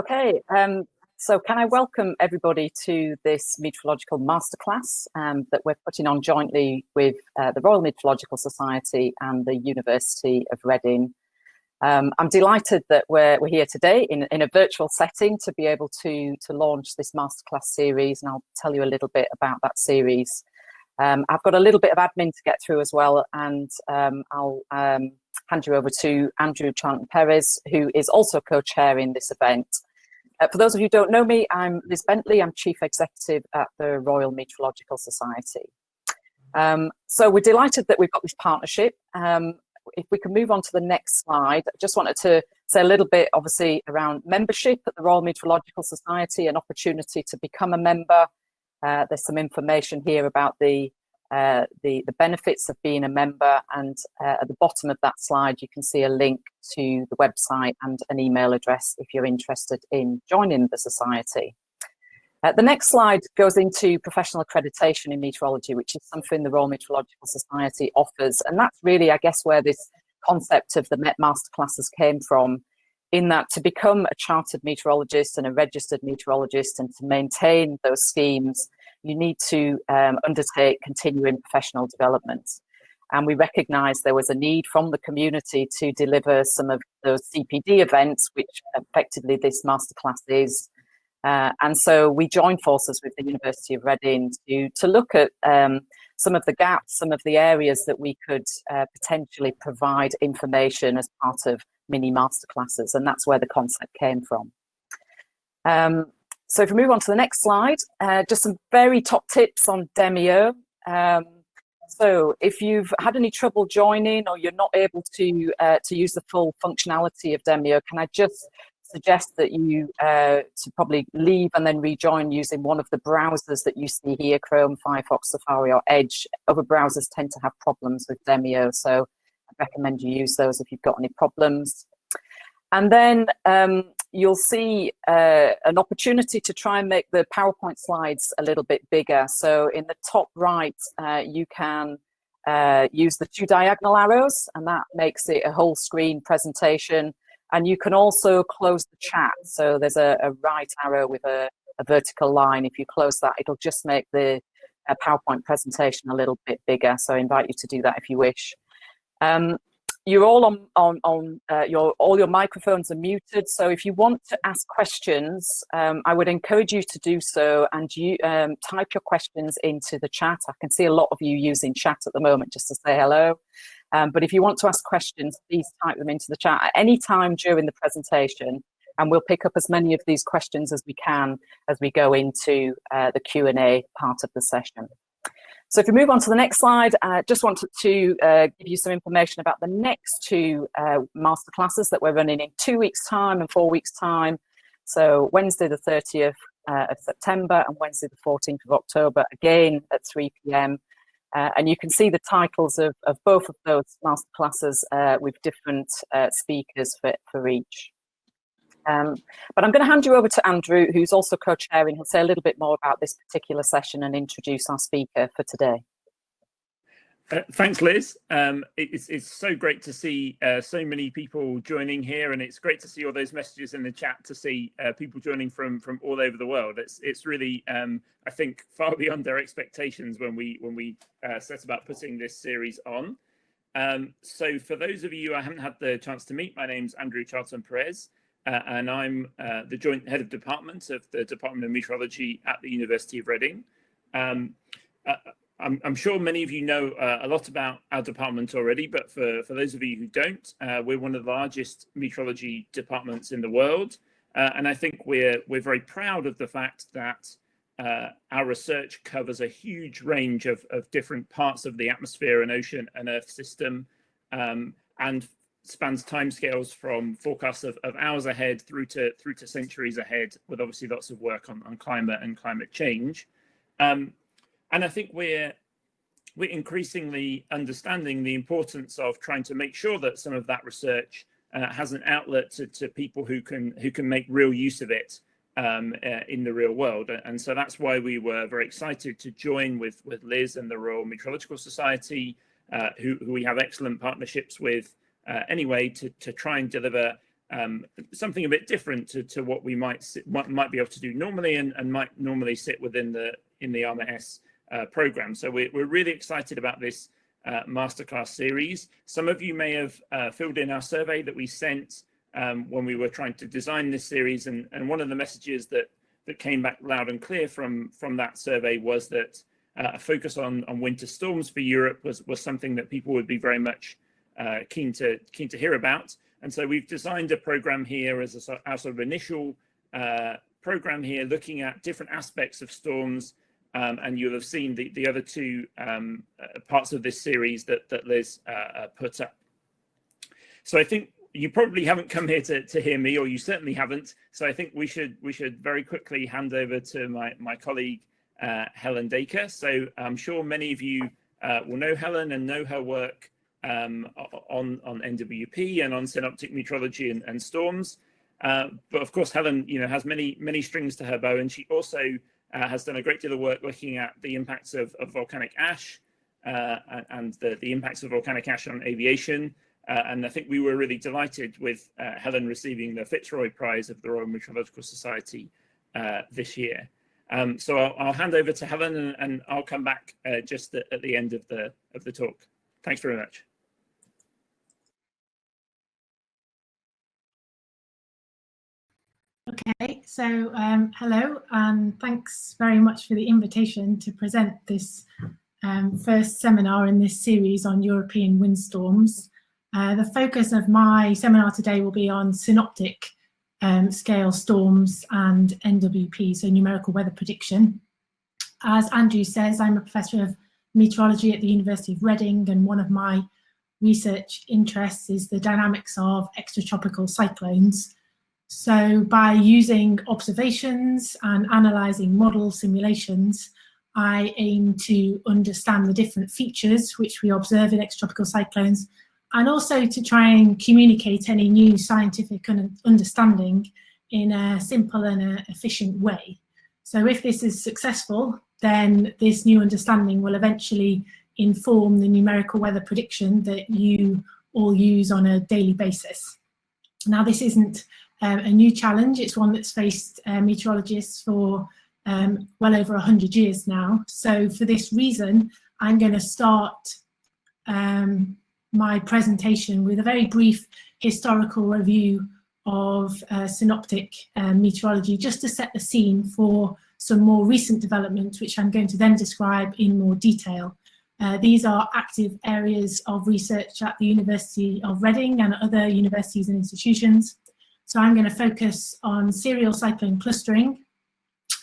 Okay, so can I welcome everybody to this meteorological masterclass that we're putting on jointly with the Royal Meteorological Society and the University of Reading. I'm delighted that we're here today in a virtual setting to be able to launch this masterclass series, and I'll tell you a little bit about that series. I've got a little bit of admin to get through as well, and I'll hand you over to Andrew Charlton-Perez, who is also co-chairing this event. For those of you who don't know me, I'm Liz Bentley. I'm Chief Executive at the Royal Meteorological Society. So we're delighted that we've got this partnership. If we can move on to the next slide, I just wanted to say a little bit, obviously, around membership at the Royal Meteorological Society, an opportunity to become a member. There's some information here about the benefits of being a member, and at the bottom of that slide you can see a link to the website and an email address if you're interested in joining the society. The next slide goes into professional accreditation in meteorology, which is something the Royal Meteorological Society offers, and that's really, I guess, where this concept of the Met Masterclasses came from, in that to become a chartered meteorologist and a registered meteorologist and to maintain those schemes, you need to undertake continuing professional development. And we recognised there was a need from the community to deliver some of those CPD events, which effectively this masterclass is. And so we joined forces with the University of Reading to look at some of the gaps, some of the areas that we could potentially provide information as part of mini masterclasses, and that's where the concept came from. So if we move on to the next slide, just some very top tips on Demio. So if you've had any trouble joining or you're not able to use the full functionality of Demio, can I just suggest that you to probably leave and then rejoin using one of the browsers that you see here, Chrome, Firefox, Safari or Edge. Other browsers tend to have problems with Demio, so I recommend you use those if you've got any problems. And then you'll see an opportunity to try and make the PowerPoint slides a little bit bigger. So in the top right, you can use the two diagonal arrows, and that makes it a whole screen presentation. And you can also close the chat. So there's a right arrow with a vertical line. If you close that, it'll just make the PowerPoint presentation a little bit bigger. So I invite you to do that if you wish. You're all all your microphones are muted. So if you want to ask questions, I would encourage you to do so, and you type your questions into the chat. I can see a lot of you using chat at the moment just to say hello. But if you want to ask questions, please type them into the chat at any time during the presentation, and we'll pick up as many of these questions as we can as we go into the Q&A part of the session. So if we move on to the next slide, I just wanted to give you some information about the next two masterclasses that we're running in 2 weeks' time and 4 weeks' time. So Wednesday the 30th of September and Wednesday the 14th of October, again at 3 p.m. And you can see the titles of both of those masterclasses with different speakers for each. But I'm going to hand you over to Andrew, who's also co-chairing. He'll say a little bit more about this particular session and introduce our speaker for today. Thanks, Liz. It's so great to see so many people joining here, and it's great to see all those messages in the chat to see people joining from all over the world. It's really, I think, far beyond their expectations when we set about putting this series on. So for those of you I haven't had the chance to meet, my name's Andrew Charlton-Perez. And I'm the joint head of department of the Department of Meteorology at the University of Reading. I'm sure many of you know a lot about our department already, but for those of you who don't, we're one of the largest meteorology departments in the world. And I think we're very proud of the fact that our research covers a huge range of different parts of the atmosphere and ocean and Earth system, and spans timescales from forecasts of hours ahead through to centuries ahead, with obviously lots of work on climate and climate change. And I think we're increasingly understanding the importance of trying to make sure that some of that research has an outlet to people who can make real use of it in the real world. And so that's why we were very excited to join with Liz and the Royal Meteorological Society, who we have excellent partnerships with anyway, to try and deliver something a bit different to what we might be able to do normally, and might normally sit within the ARMA-S program. So we're really excited about this Masterclass series. Some of you may have filled in our survey that we sent when we were trying to design this series, and one of the messages that came back loud and clear from that survey was that a focus on winter storms for Europe was something that people would be very much keen to hear about. And so we've designed a program here as a sort of initial program here, looking at different aspects of storms. And you'll have seen the other two parts of this series that Liz put up. So I think you probably haven't come here to hear me, or you certainly haven't. So I think we should very quickly hand over to my colleague Helen Dacre. So I'm sure many of you will know Helen and know her work on NWP and on synoptic meteorology and storms. But of course, Helen, has many strings to her bow, and she also has done a great deal of work looking at the impacts of volcanic ash and the impacts of volcanic ash on aviation. And I think we were really delighted with Helen receiving the Fitzroy Prize of the Royal Meteorological Society this year. So I'll hand over to Helen, and I'll come back just at the end of the talk. Thanks very much. Okay, so hello, and thanks very much for the invitation to present this first seminar in this series on European windstorms. The focus of my seminar today will be on synoptic scale storms and NWP, so numerical weather prediction. As Andrew says, I'm a professor of meteorology at the University of Reading, and one of my research interests is the dynamics of extratropical cyclones. So by using observations and analysing model simulations, I aim to understand the different features which we observe in extratropical cyclones, and also to try and communicate any new scientific understanding in a simple and efficient way. So if this is successful, then this new understanding will eventually inform the numerical weather prediction that you all use on a daily basis. Now, this isn't a new challenge. It's one that's faced meteorologists for well over 100 years now. So for this reason, I'm going to start my presentation with a very brief historical review of synoptic meteorology, just to set the scene for some more recent developments, which I'm going to then describe in more detail. These are active areas of research at the University of Reading and other universities and institutions. So I'm going to focus on serial cyclone clustering.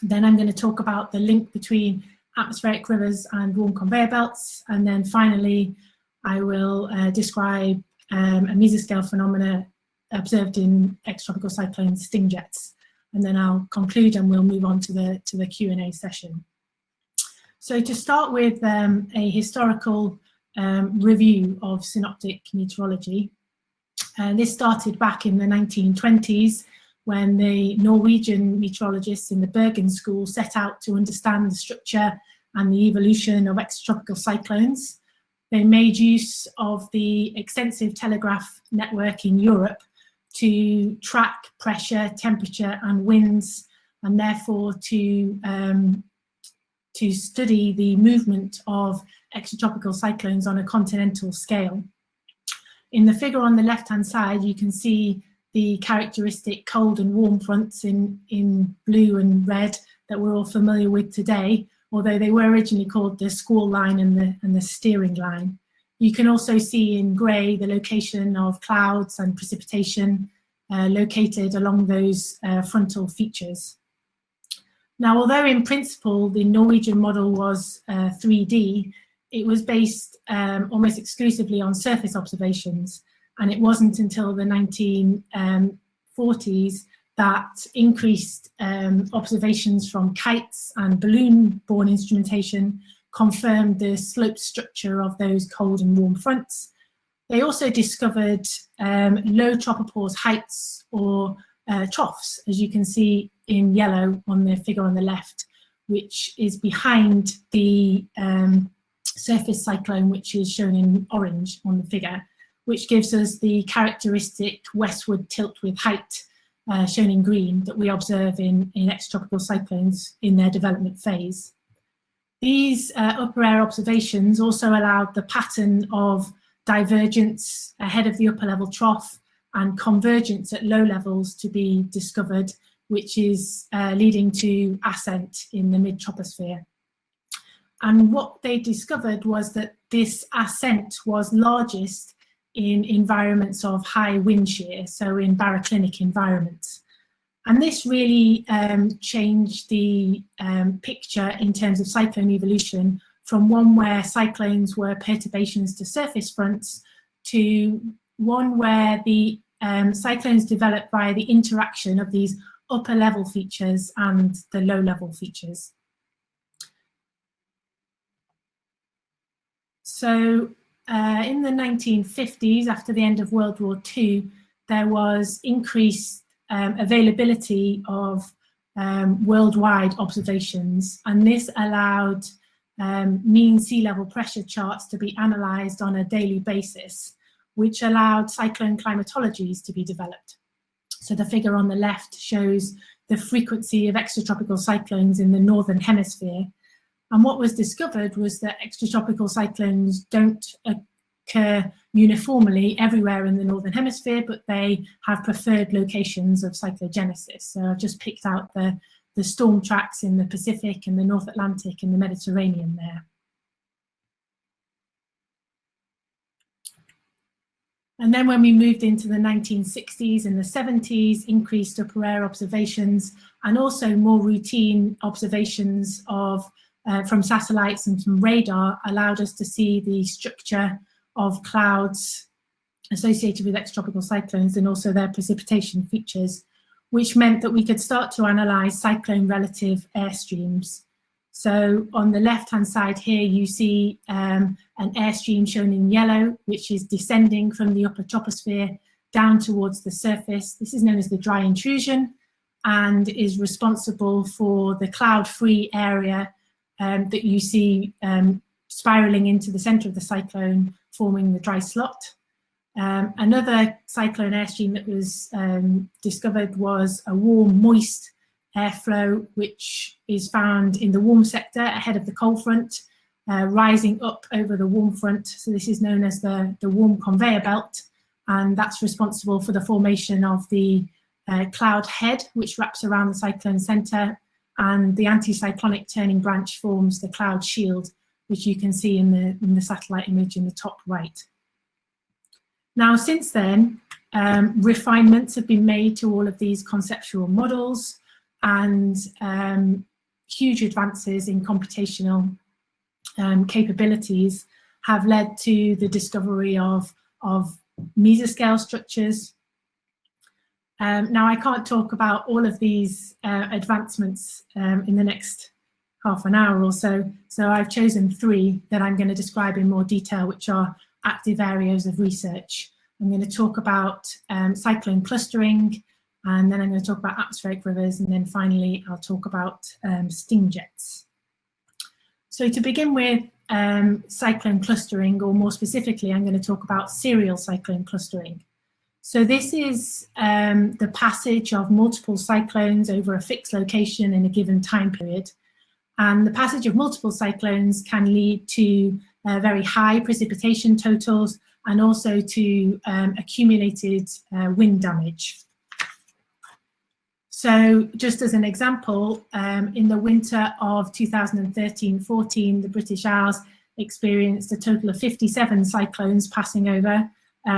Then I'm going to talk about the link between atmospheric rivers and warm conveyor belts. And then finally, I will describe a mesoscale phenomena observed in extratropical cyclone sting jets. And then I'll conclude and we'll move on to the Q&A session. So to start with a historical review of synoptic meteorology. This started back in the 1920s when the Norwegian meteorologists in the Bergen School set out to understand the structure and the evolution of extratropical cyclones. They made use of the extensive telegraph network in Europe to track pressure, temperature and winds, and therefore to study the movement of extratropical cyclones on a continental scale. In the figure on the left-hand side, you can see the characteristic cold and warm fronts in blue and red that we're all familiar with today, although they were originally called the squall line and the steering line. You can also see in grey the location of clouds and precipitation located along those frontal features. Now, although in principle the Norwegian model was 3D, it was based almost exclusively on surface observations, and it wasn't until the 1940s that increased observations from kites and balloon-borne instrumentation confirmed the slope structure of those cold and warm fronts. They also discovered low tropopause heights, or troughs, as you can see in yellow on the figure on the left, which is behind the surface cyclone, which is shown in orange on the figure, which gives us the characteristic westward tilt with height, shown in green, that we observe in extratropical cyclones in their development phase. These upper air observations also allowed the pattern of divergence ahead of the upper level trough and convergence at low levels to be discovered, which is leading to ascent in the mid-troposphere. And what they discovered was that this ascent was largest in environments of high wind shear, so in baroclinic environments. And this really changed the picture in terms of cyclone evolution, from one where cyclones were perturbations to surface fronts to one where the cyclones developed via the interaction of these upper level features and the low level features. So in the 1950s, after the end of World War II, there was increased availability of worldwide observations, and this allowed mean sea level pressure charts to be analysed on a daily basis, which allowed cyclone climatologies to be developed. So the figure on the left shows the frequency of extratropical cyclones in the northern hemisphere. And what was discovered was that extratropical cyclones don't occur uniformly everywhere in the northern hemisphere, but they have preferred locations of cyclogenesis. So I've just picked out the storm tracks in the Pacific and the North Atlantic and the Mediterranean there. And then when we moved into the 1960s and the 70s, increased upper air observations and also more routine observations of from satellites and from radar allowed us to see the structure of clouds associated with extratropical cyclones and also their precipitation features, which meant that we could start to analyse cyclone relative airstreams. So on the left-hand side here, you see an airstream shown in yellow, which is descending from the upper troposphere down towards the surface. This is known as the dry intrusion and is responsible for the cloud-free area that you see spiralling into the centre of the cyclone, forming the dry slot. Another cyclone airstream that was discovered was a warm, moist airflow, which is found in the warm sector ahead of the cold front, rising up over the warm front. So this is known as the warm conveyor belt, and that's responsible for the formation of the cloud head, which wraps around the cyclone centre, and the anticyclonic turning branch forms the cloud shield, which you can see in the satellite image in the top right. Now, since then, refinements have been made to all of these conceptual models, and huge advances in computational capabilities have led to the discovery of mesoscale structures. Now, I can't talk about all of these advancements in the next half an hour or so, so I've chosen 3 that I'm going to describe in more detail, which are active areas of research. I'm going to talk about cyclone clustering, and then I'm going to talk about atmospheric rivers, and then finally I'll talk about sting jets. So to begin with, cyclone clustering, or more specifically, I'm going to talk about serial cyclone clustering. So this is the passage of multiple cyclones over a fixed location in a given time period. And the passage of multiple cyclones can lead to very high precipitation totals and also to accumulated wind damage. So just as an example, in the winter of 2013-14, the British Isles experienced a total of 57 cyclones passing over,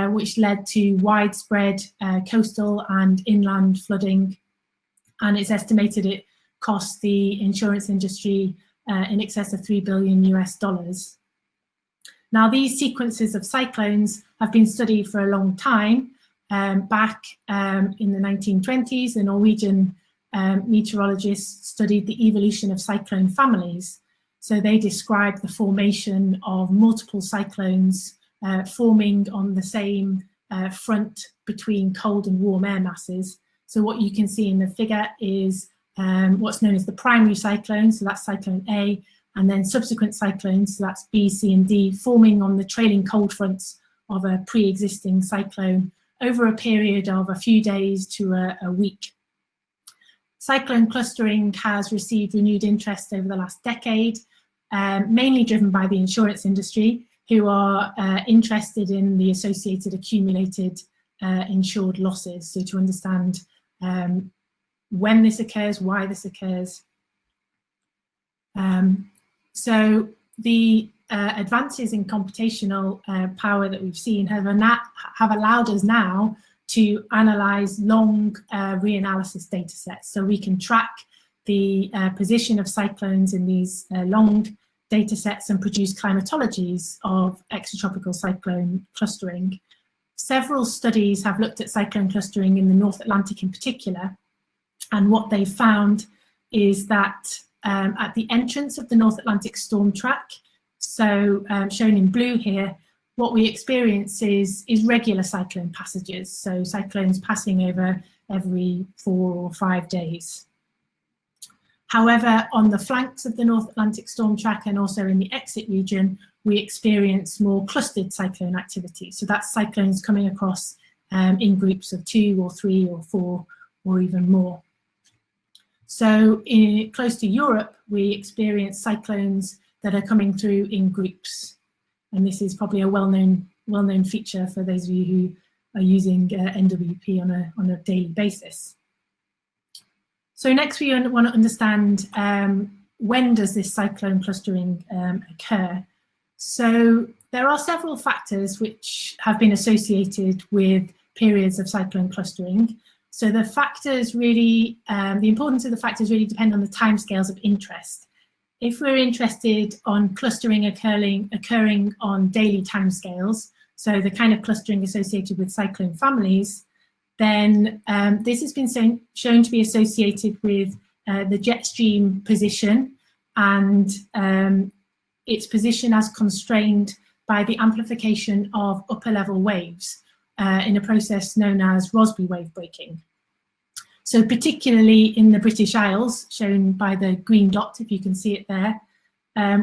which led to widespread coastal and inland flooding. And it's estimated it cost the insurance industry in excess of $3 billion US. Now, these sequences of cyclones have been studied for a long time. Back in the 1920s, the Norwegian meteorologists studied the evolution of cyclone families. So they described the formation of multiple cyclones forming on the same front between cold and warm air masses. So what you can see in the figure is what's known as the primary cyclone, so that's cyclone A, and then subsequent cyclones, so that's B, C, and D, forming on the trailing cold fronts of a pre-existing cyclone over a period of a few days to a week. Cyclone clustering has received renewed interest over the last decade, mainly driven by the insurance industry, who are interested in the associated accumulated insured losses. So to understand when this occurs, why this occurs. So the advances in computational power that we've seen have allowed us now to analyze long reanalysis data sets. So we can track the position of cyclones in these long data sets and produce climatologies of extratropical cyclone clustering. Several studies have looked at cyclone clustering in the North Atlantic in particular, and what they found is that at the entrance of the North Atlantic storm track, so shown in blue here, what we experience is regular cyclone passages, so cyclones passing over every 4 or 5 days. However, on the flanks of the North Atlantic storm track and also in the exit region, we experience more clustered cyclone activity. So that's cyclones coming across in groups of 2 or 3 or 4 or even more. So close to Europe, we experience cyclones that are coming through in groups. And this is probably a well-known feature for those of you who are using NWP on a daily basis. So next we want to understand when does this cyclone clustering occur. So there are several factors which have been associated with periods of cyclone clustering. So the factors really, the importance of the factors really depend on the timescales of interest. If we're interested on clustering occurring on daily timescales, so the kind of clustering associated with cyclone families, then this has been shown to be associated with the jet stream position and its position as constrained by the amplification of upper level waves in a process known as Rossby wave breaking. So particularly in the British Isles, shown by the green dot, if you can see it there,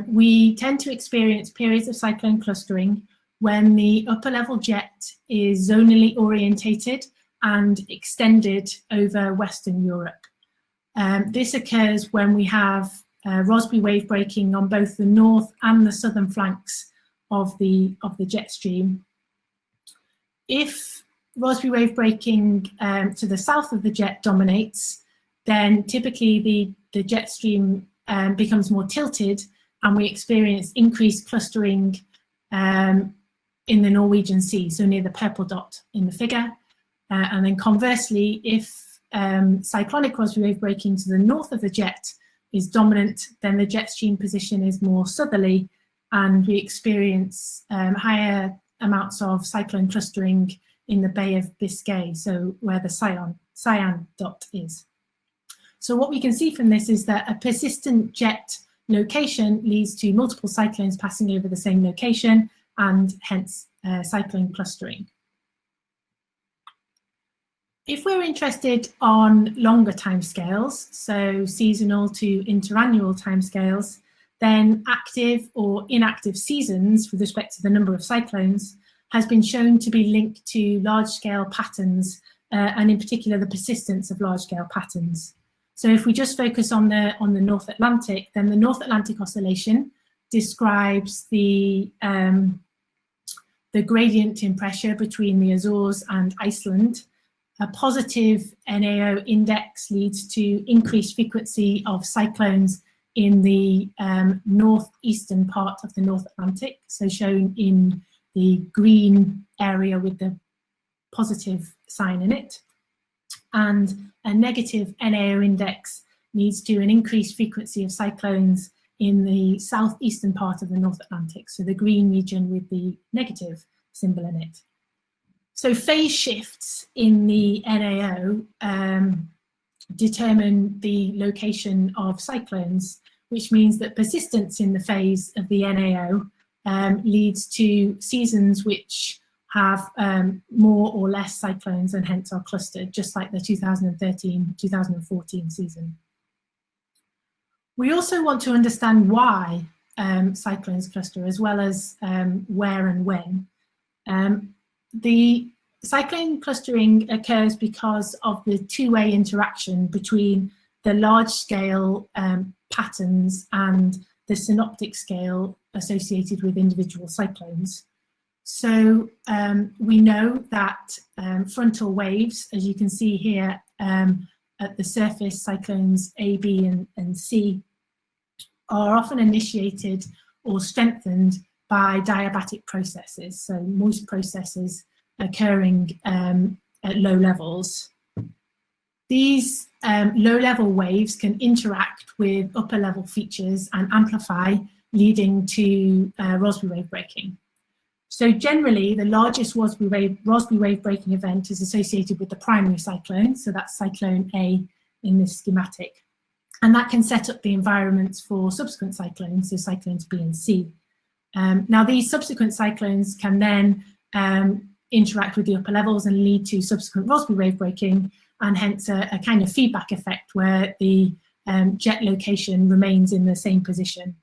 we tend to experience periods of cyclone clustering when the upper level jet is zonally orientated and extended over Western Europe. This occurs when we have Rossby wave breaking on both the north and the southern flanks of the jet stream. If Rossby wave breaking to the south of the jet dominates, then typically the jet stream becomes more tilted and we experience increased clustering in the Norwegian Sea, so near the purple dot in the figure. And then conversely, if cyclonic Rossby wave breaking to the north of the jet is dominant, then the jet stream position is more southerly and we experience higher amounts of cyclone clustering in the Bay of Biscay, so where the cyan dot is. So what we can see from this is that a persistent jet location leads to multiple cyclones passing over the same location and hence cyclone clustering. If we're interested on longer timescales, so seasonal to interannual timescales, then active or inactive seasons with respect to the number of cyclones has been shown to be linked to large-scale patterns and in particular the persistence of large-scale patterns. So if we just focus on the North Atlantic, then the North Atlantic Oscillation describes the gradient in pressure between the Azores and Iceland. A positive NAO index leads to increased frequency of cyclones in the northeastern part of the North Atlantic, so shown in the green area with the positive sign in it. And a negative NAO index leads to an increased frequency of cyclones in the southeastern part of the North Atlantic, so the green region with the negative symbol in it. So phase shifts in the NAO determine the location of cyclones, which means that persistence in the phase of the NAO leads to seasons which have more or less cyclones and hence are clustered, just like the 2013-2014 season. We also want to understand why cyclones cluster, as well as where and when. The cyclone clustering occurs because of the two-way interaction between the large-scale patterns and the synoptic scale associated with individual cyclones. So we know that frontal waves, as you can see here at the surface, cyclones A, B, and C, are often initiated or strengthened by diabatic processes, so moist processes occurring at low levels. These low-level waves can interact with upper-level features and amplify, leading to Rossby wave breaking. So generally, the largest Rossby wave breaking event is associated with the primary cyclone, so that's cyclone A in this schematic. And that can set up the environments for subsequent cyclones, so cyclones B and C. Now, these subsequent cyclones can then interact with the upper levels and lead to subsequent Rossby wave breaking, and hence a kind of feedback effect where the jet location remains in the same position.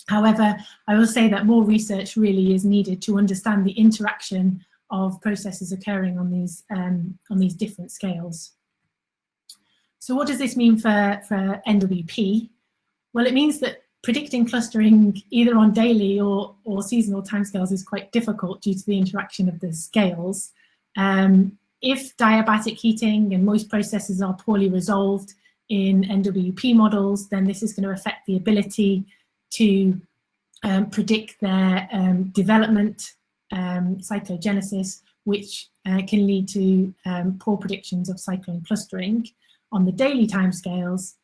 However, I will say that more research really is needed to understand the interaction of processes occurring on these different scales. So what does this mean for NWP? Well, it means that predicting clustering either on daily or seasonal timescales is quite difficult due to the interaction of the scales. If diabatic heating and moist processes are poorly resolved in NWP models, then this is going to affect the ability to predict their development, cyclogenesis, which can lead to poor predictions of cyclone clustering on the daily timescales.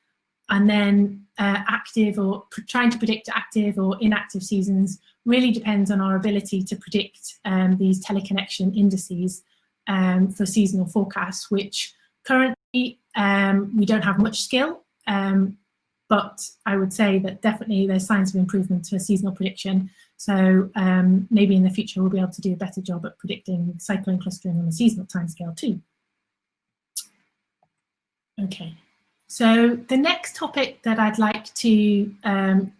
And then active or trying to predict active or inactive seasons really depends on our ability to predict these teleconnection indices for seasonal forecasts, which currently we don't have much skill, but I would say that definitely there's signs of improvement to seasonal prediction. So maybe in the future we'll be able to do a better job at predicting cyclone clustering on a seasonal timescale too. Okay. So the next topic that I'd like to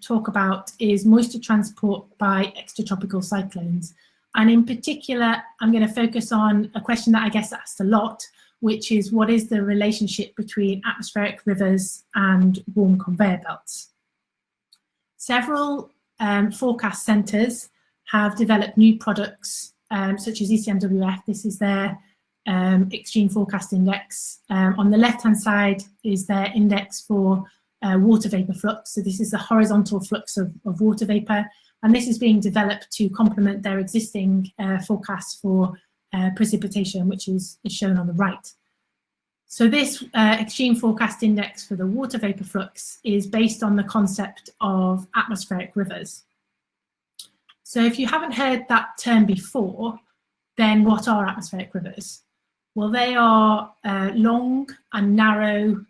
talk about is moisture transport by extratropical cyclones. And in particular, I'm going to focus on a question that I guess asked a lot, which is what is the relationship between atmospheric rivers and warm conveyor belts? Several forecast centres have developed new products such as ECMWF. This is their Extreme Forecast Index. On the left-hand side is their index for water vapour flux. So this is the horizontal flux of water vapour, and this is being developed to complement their existing forecasts for precipitation, which is shown on the right. So this Extreme Forecast Index for the water vapour flux is based on the concept of atmospheric rivers. So if you haven't heard that term before, then what are atmospheric rivers? Well, they are long and narrow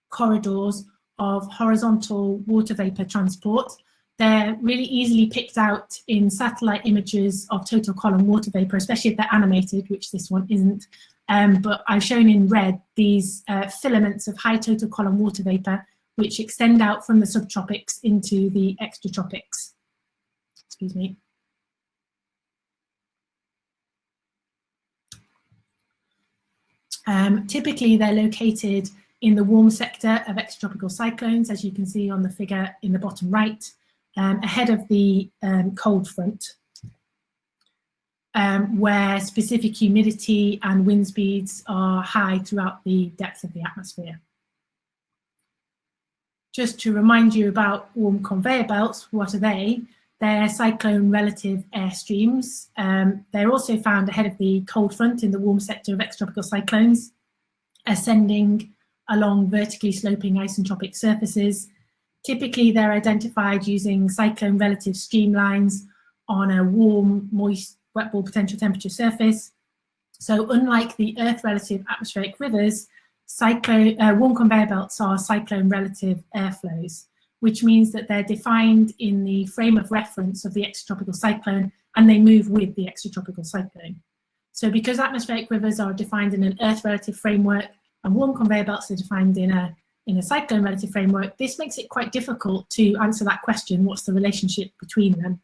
corridors of horizontal water vapour transport. They're really easily picked out in satellite images of total column water vapour, especially if they're animated, which this one isn't. But I've shown in red these filaments of high total column water vapour, which extend out from the subtropics into the extratropics. Excuse me. Typically, they're located in the warm sector of extratropical cyclones, as you can see on the figure in the bottom right, ahead of the cold front, where specific humidity and wind speeds are high throughout the depth of the atmosphere. Just to remind you about warm conveyor belts, what are they? They're cyclone relative airstreams. They're also found ahead of the cold front in the warm sector of extratropical cyclones, ascending along vertically sloping isentropic surfaces. Typically, they're identified using cyclone relative streamlines on a warm, moist, wet ball potential temperature surface. So unlike the Earth relative atmospheric rivers, warm conveyor belts are cyclone relative airflows, which means that they're defined in the frame of reference of the extratropical cyclone, and they move with the extratropical cyclone. So because atmospheric rivers are defined in an Earth relative framework and warm conveyor belts are defined in a cyclone relative framework, this makes it quite difficult to answer that question, what's the relationship between them?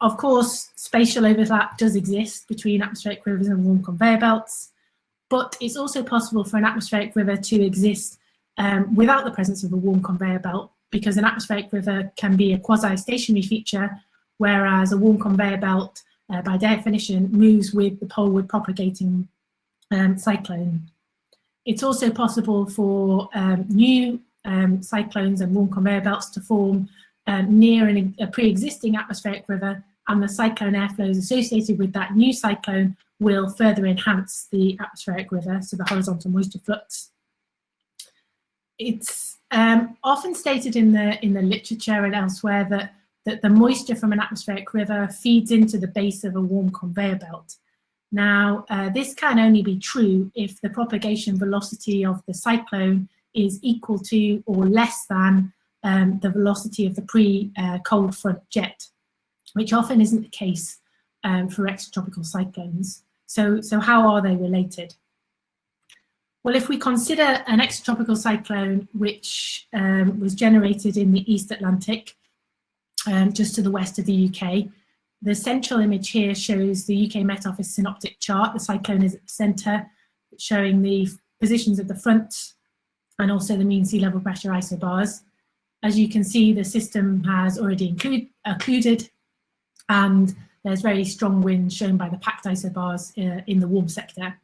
Of course, spatial overlap does exist between atmospheric rivers and warm conveyor belts, but it's also possible for an atmospheric river to exist without the presence of a warm conveyor belt, because an atmospheric river can be a quasi-stationary feature, whereas a warm conveyor belt, by definition, moves with the poleward propagating cyclone. It's also possible for new cyclones and warm conveyor belts to form near a pre-existing atmospheric river, and the cyclone airflows associated with that new cyclone will further enhance the atmospheric river, so the horizontal moisture flux. It's often stated in the literature and elsewhere that the moisture from an atmospheric river feeds into the base of a warm conveyor belt. Now, this can only be true if the propagation velocity of the cyclone is equal to or less than the velocity of the pre-cold front jet, which often isn't the case for extratropical cyclones. So how are they related? Well, if we consider an extratropical cyclone which was generated in the East Atlantic, just to the west of the UK, the central image here shows the UK Met Office synoptic chart. The cyclone is at the centre, showing the positions of the front and also the mean sea level pressure isobars. As you can see, the system has already occluded, and there's very strong winds shown by the packed isobars in the warm sector.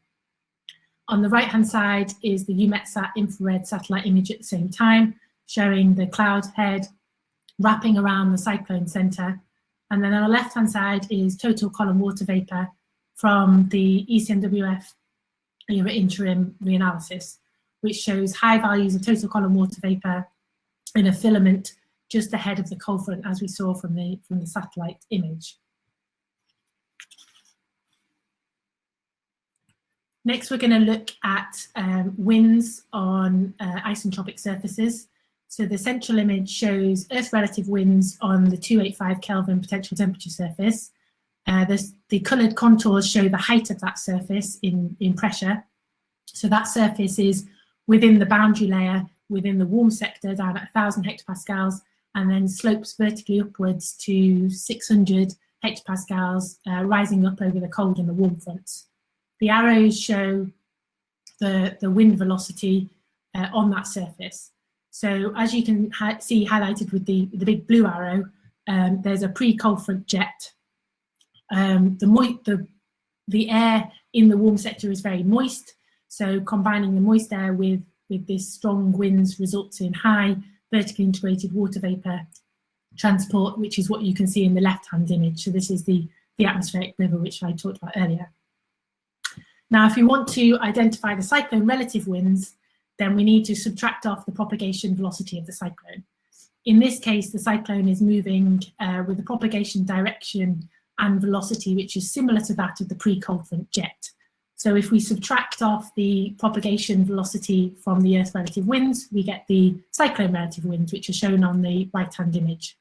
On the right-hand side is the EUMETSAT infrared satellite image at the same time, showing the cloud head wrapping around the cyclone centre. And then on the left-hand side is total column water vapour from the ECMWF era interim reanalysis, which shows high values of total column water vapour in a filament just ahead of the cold front, as we saw from the satellite image. Next, we're going to look at winds on isentropic surfaces. So the central image shows Earth relative winds on the 285 Kelvin potential temperature surface. The coloured contours show the height of that surface in pressure. So that surface is within the boundary layer, within the warm sector, down at 1,000 hectopascals, and then slopes vertically upwards to 600 hectopascals, rising up over the cold and the warm fronts. The arrows show the wind velocity on that surface. So as you can see highlighted with the big blue arrow, there's a pre-cold front jet. The air in the warm sector is very moist, so combining the moist air with this strong winds results in high vertically integrated water vapour transport, which is what you can see in the left-hand image. So this is the atmospheric river, which I talked about earlier. Now, if you want to identify the cyclone relative winds, then we need to subtract off the propagation velocity of the cyclone. In this case, the cyclone is moving with the propagation direction and velocity, which is similar to that of the pre-cold front jet. So if we subtract off the propagation velocity from the Earth relative winds, we get the cyclone relative winds, which are shown on the right-hand image.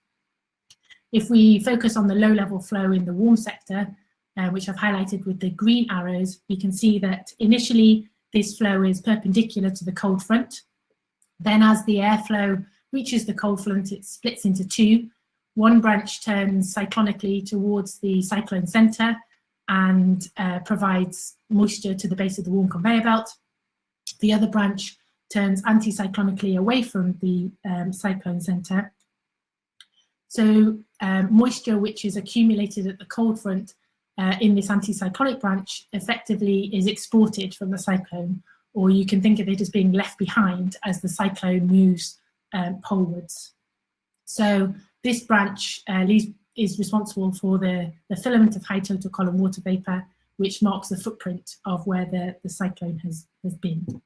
If we focus on the low-level flow in the warm sector, which I've highlighted with the green arrows, we can see that initially this flow is perpendicular to the cold front. Then as the airflow reaches the cold front, it splits into two. One branch turns cyclonically towards the cyclone centre and provides moisture to the base of the warm conveyor belt. The other branch turns anticyclonically away from the cyclone centre. So moisture which is accumulated at the cold front in this anticyclonic branch effectively is exported from the cyclone, or you can think of it as being left behind as the cyclone moves polewards. So this branch is responsible for the filament of high total column water vapour, which marks the footprint of where the cyclone has been.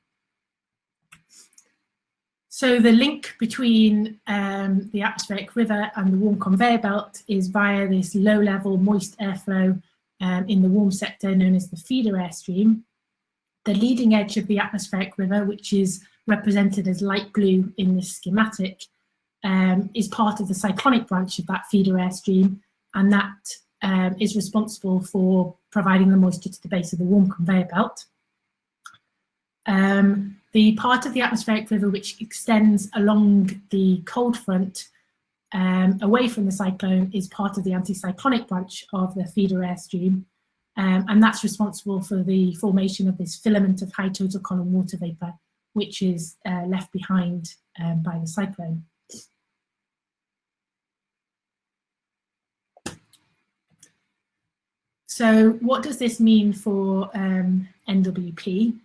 So the link between the atmospheric river and the warm conveyor belt is via this low-level moist airflow in the warm sector known as the feeder airstream. The leading edge of the atmospheric river, which is represented as light blue in this schematic, is part of the cyclonic branch of that feeder airstream, and that is responsible for providing the moisture to the base of the warm conveyor belt. The part of the atmospheric river which extends along the cold front away from the cyclone is part of the anticyclonic branch of the feeder airstream, and that's responsible for the formation of this filament of high total column water vapour, which is left behind by the cyclone. So what does this mean for NWP?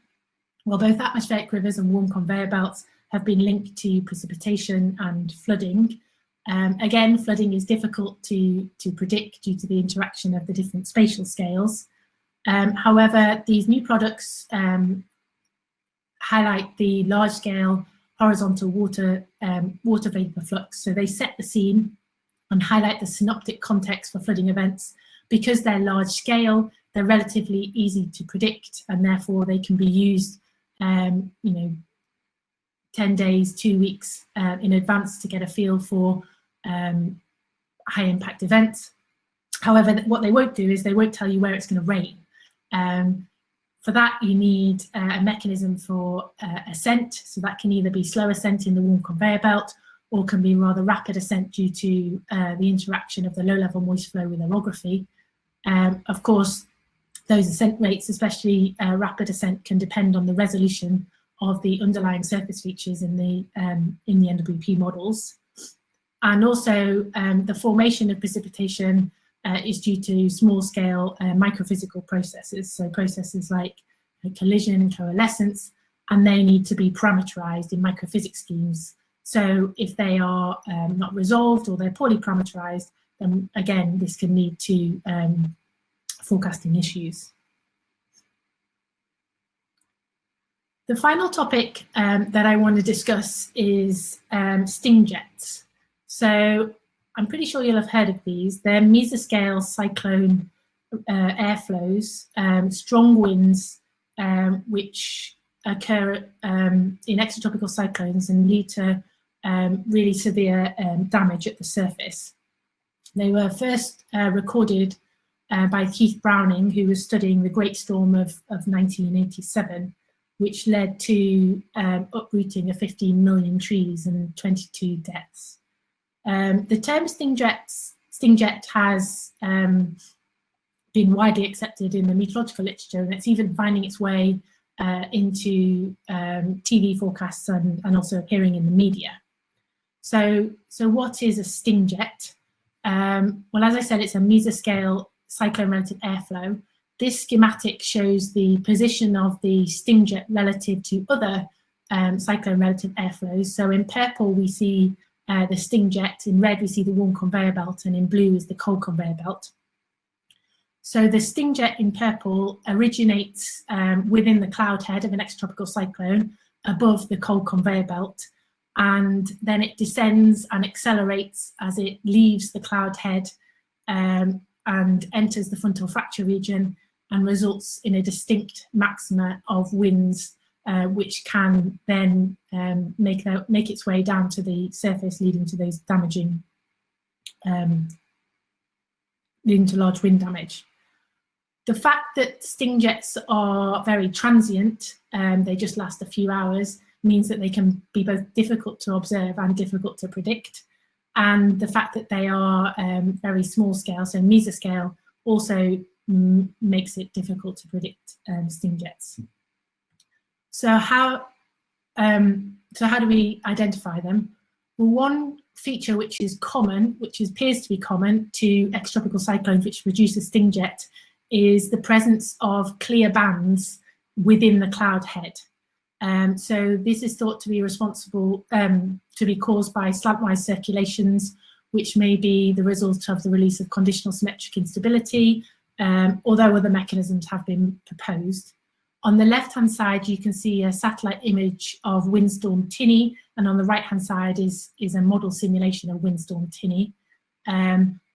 Well, both atmospheric rivers and warm conveyor belts have been linked to precipitation and flooding. Again, flooding is difficult to predict due to the interaction of the different spatial scales. However, these new products highlight the large-scale horizontal water vapor flux. So they set the scene and highlight the synoptic context for flooding events. Because they're large scale, they're relatively easy to predict, and therefore they can be used, 10 days, 2 weeks in advance to get a feel for high impact events. However, what they won't do is they won't tell you where it's going to rain. For that, you need a mechanism for ascent. So that can either be slow ascent in the warm conveyor belt, or can be rather rapid ascent due to the interaction of the low-level moist flow with orography. Of course, those ascent rates, especially rapid ascent, can depend on the resolution of the underlying surface features in the NWP models. And also, the formation of precipitation is due to small-scale microphysical processes, so processes like collision and coalescence, and they need to be parameterized in microphysics schemes. So if they are not resolved or they're poorly parameterized, then again, this can lead to forecasting issues. The final topic that I want to discuss is sting jets. So I'm pretty sure you'll have heard of these. They're mesoscale cyclone airflows, strong winds, which occur in extratropical cyclones and lead to really severe damage at the surface. They were first recorded by Keith Browning, who was studying the Great Storm of 1987, which led to uprooting of 15 million trees and 22 deaths. The term sting jet has been widely accepted in the meteorological literature, and it's even finding its way into TV forecasts and also appearing in the media. So what is a sting jet? Well, as I said, it's a mesoscale cyclone relative airflow. This schematic shows the position of the sting jet relative to other cyclone relative airflows. So in purple, we see the sting jet, in red, we see the warm conveyor belt, and in blue is the cold conveyor belt. So the sting jet in purple originates within the cloud head of an extratropical cyclone above the cold conveyor belt, and then it descends and accelerates as it leaves the cloud head and enters the frontal fracture region, and results in a distinct maxima of winds, which can then make its way down to the surface, leading to those damaging, leading to large wind damage. The fact that sting jets are very transient, they just last a few hours, means that they can be both difficult to observe and difficult to predict. And the fact that they are very small scale, so mesoscale, also makes it difficult to predict sting jets. So how do we identify them? Well, one feature which is common, which appears to be common to extratropical cyclones which produce a sting jet, is the presence of clear bands within the cloud head. So this is thought to be responsible, to be caused by slantwise circulations, which may be the result of the release of conditional symmetric instability, although other mechanisms have been proposed. On the left-hand side, you can see a satellite image of windstorm Tinny, and on the right-hand side is a model simulation of windstorm Tinny.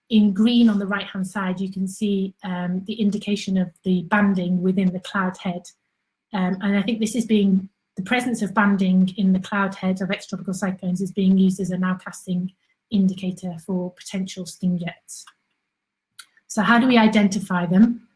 In green on the right-hand side, you can see the indication of the banding within the cloud head. And I think this is the presence of banding in the cloud head of extratropical cyclones is being used as a nowcasting indicator for potential sting jets. So how do we identify them?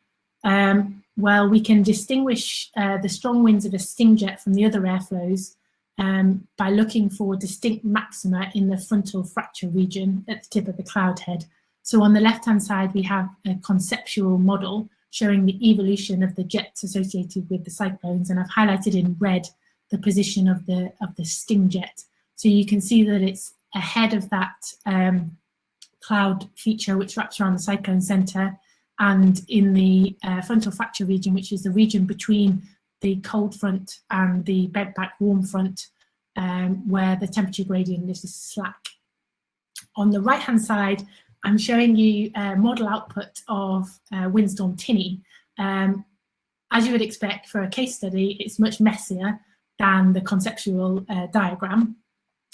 Well, we can distinguish the strong winds of a sting jet from the other airflows by looking for distinct maxima in the frontal fracture region at the tip of the cloud head. So on the left-hand side, we have a conceptual model showing the evolution of the jets associated with the cyclones, and I've highlighted in red the position of the sting jet. So you can see that it's ahead of that cloud feature which wraps around the cyclone center, and in the frontal fracture region, which is the region between the cold front and the bent back warm front, where the temperature gradient is slack. On the right hand side, I'm showing you a model output of windstorm Tinny. As you would expect for a case study, it's much messier than the conceptual diagram.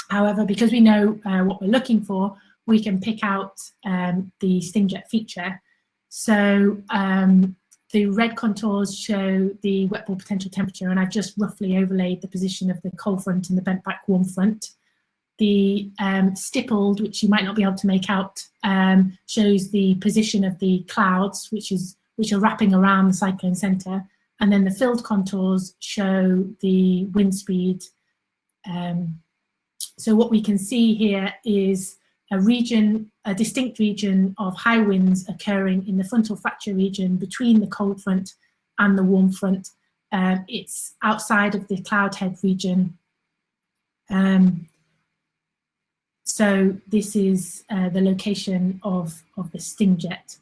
However, because we know what we're looking for, we can pick out the sting jet feature. So the red contours show the wet ball potential temperature, and I've just roughly overlaid the position of the cold front and the bent back warm front. The stippled, which you might not be able to make out, shows the position of the clouds, which are wrapping around the cyclone center, and then the filled contours show the wind speed. So what we can see here is a distinct region of high winds occurring in the frontal fracture region between the cold front and the warm front. It's outside of the cloud head region. So this is the location of the sting jet.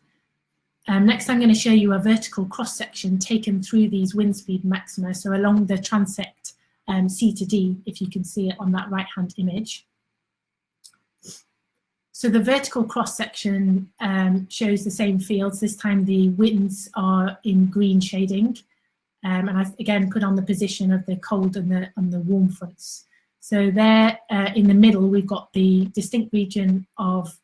Next, I'm going to show you a vertical cross-section taken through these wind speed maxima, so along the transect C to D, if you can see it on that right-hand image. So the vertical cross-section shows the same fields. This time the winds are in green shading, and I've again put on the position of the cold and the warm fronts. So there in the middle, we've got the distinct region of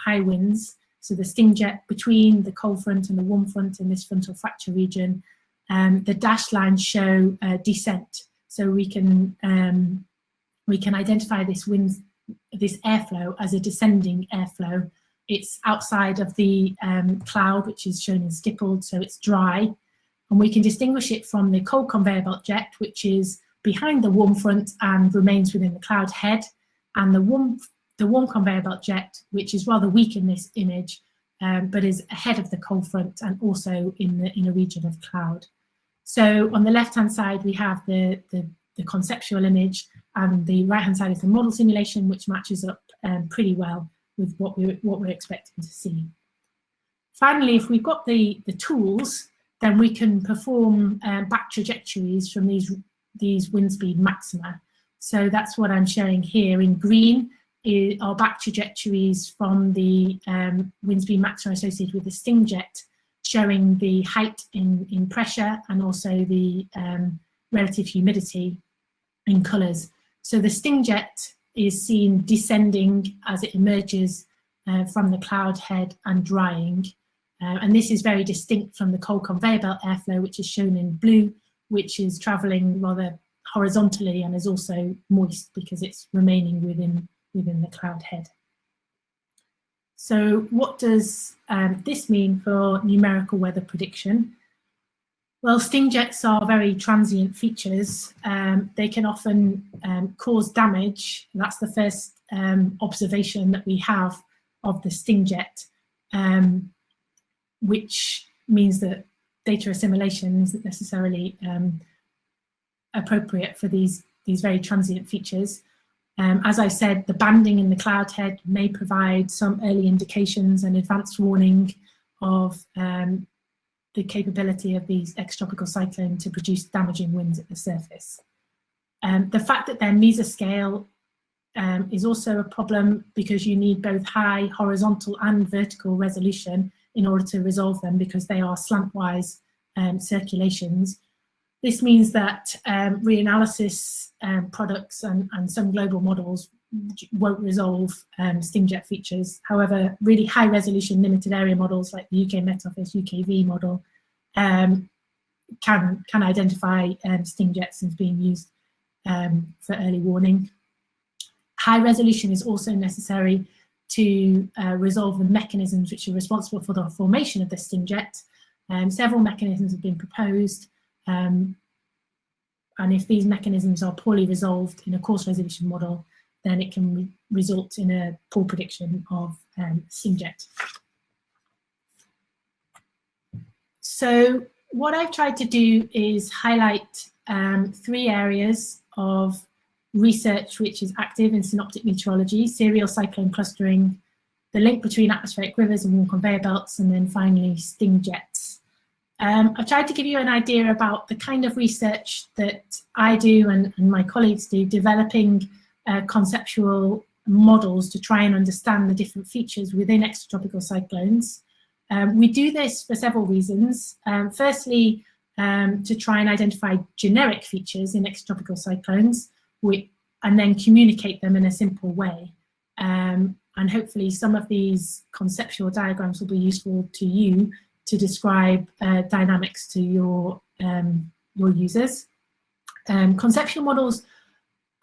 high winds. So the sting jet between the cold front and the warm front in this frontal fracture region. The dashed lines show descent. So we can identify this airflow as a descending airflow. It's outside of the cloud, which is shown in stippled, so it's dry. And we can distinguish it from the cold conveyor belt jet, which is behind the warm front and remains within the cloud head, and the warm conveyor belt jet, which is rather weak in this image, but is ahead of the cold front and also in a region of cloud. So on the left-hand side, we have the conceptual image, and the right-hand side is the model simulation, which matches up pretty well with what we're expecting to see. Finally, if we've got the tools, then we can perform back trajectories from these wind speed maxima. So that's what I'm showing here. In green are back trajectories from the wind speed maxima associated with the sting jet, showing the height in pressure and also the relative humidity in colours. So the sting jet is seen descending as it emerges from the cloud head and drying. And this is very distinct from the cold conveyor belt airflow, which is shown in blue, which is travelling rather horizontally and is also moist because it's remaining within the cloud head. So what does this mean for numerical weather prediction? Well, sting jets are very transient features. They can often cause damage. That's the first observation that we have of the sting jet, which means that data assimilation isn't necessarily appropriate for these very transient features. As I said, the banding in the cloud head may provide some early indications and advanced warning of the capability of these extratropical cyclones to produce damaging winds at the surface. The fact that they're mesoscale is also a problem because you need both high horizontal and vertical resolution in order to resolve them, because they are slantwise circulations. This means that reanalysis products and some global models won't resolve sting jet features. However, really high resolution limited area models like the UK Met Office UKV model can identify sting jets as being used for early warning. High resolution is also necessary to resolve the mechanisms which are responsible for the formation of the sting jet. Several mechanisms have been proposed. if these mechanisms are poorly resolved in a coarse resolution model, then it can result in a poor prediction of steam jet. So what I've tried to do is highlight 3 areas of research which is active in synoptic meteorology: serial cyclone clustering, the link between atmospheric rivers and warm conveyor belts, and then finally sting jets. I've tried to give you an idea about the kind of research that I do and my colleagues do, developing conceptual models to try and understand the different features within extratropical cyclones. We do this for several reasons. Firstly, to try and identify generic features in extratropical cyclones, and then communicate them in a simple way. And hopefully some of these conceptual diagrams will be useful to you to describe dynamics to your users. Conceptual models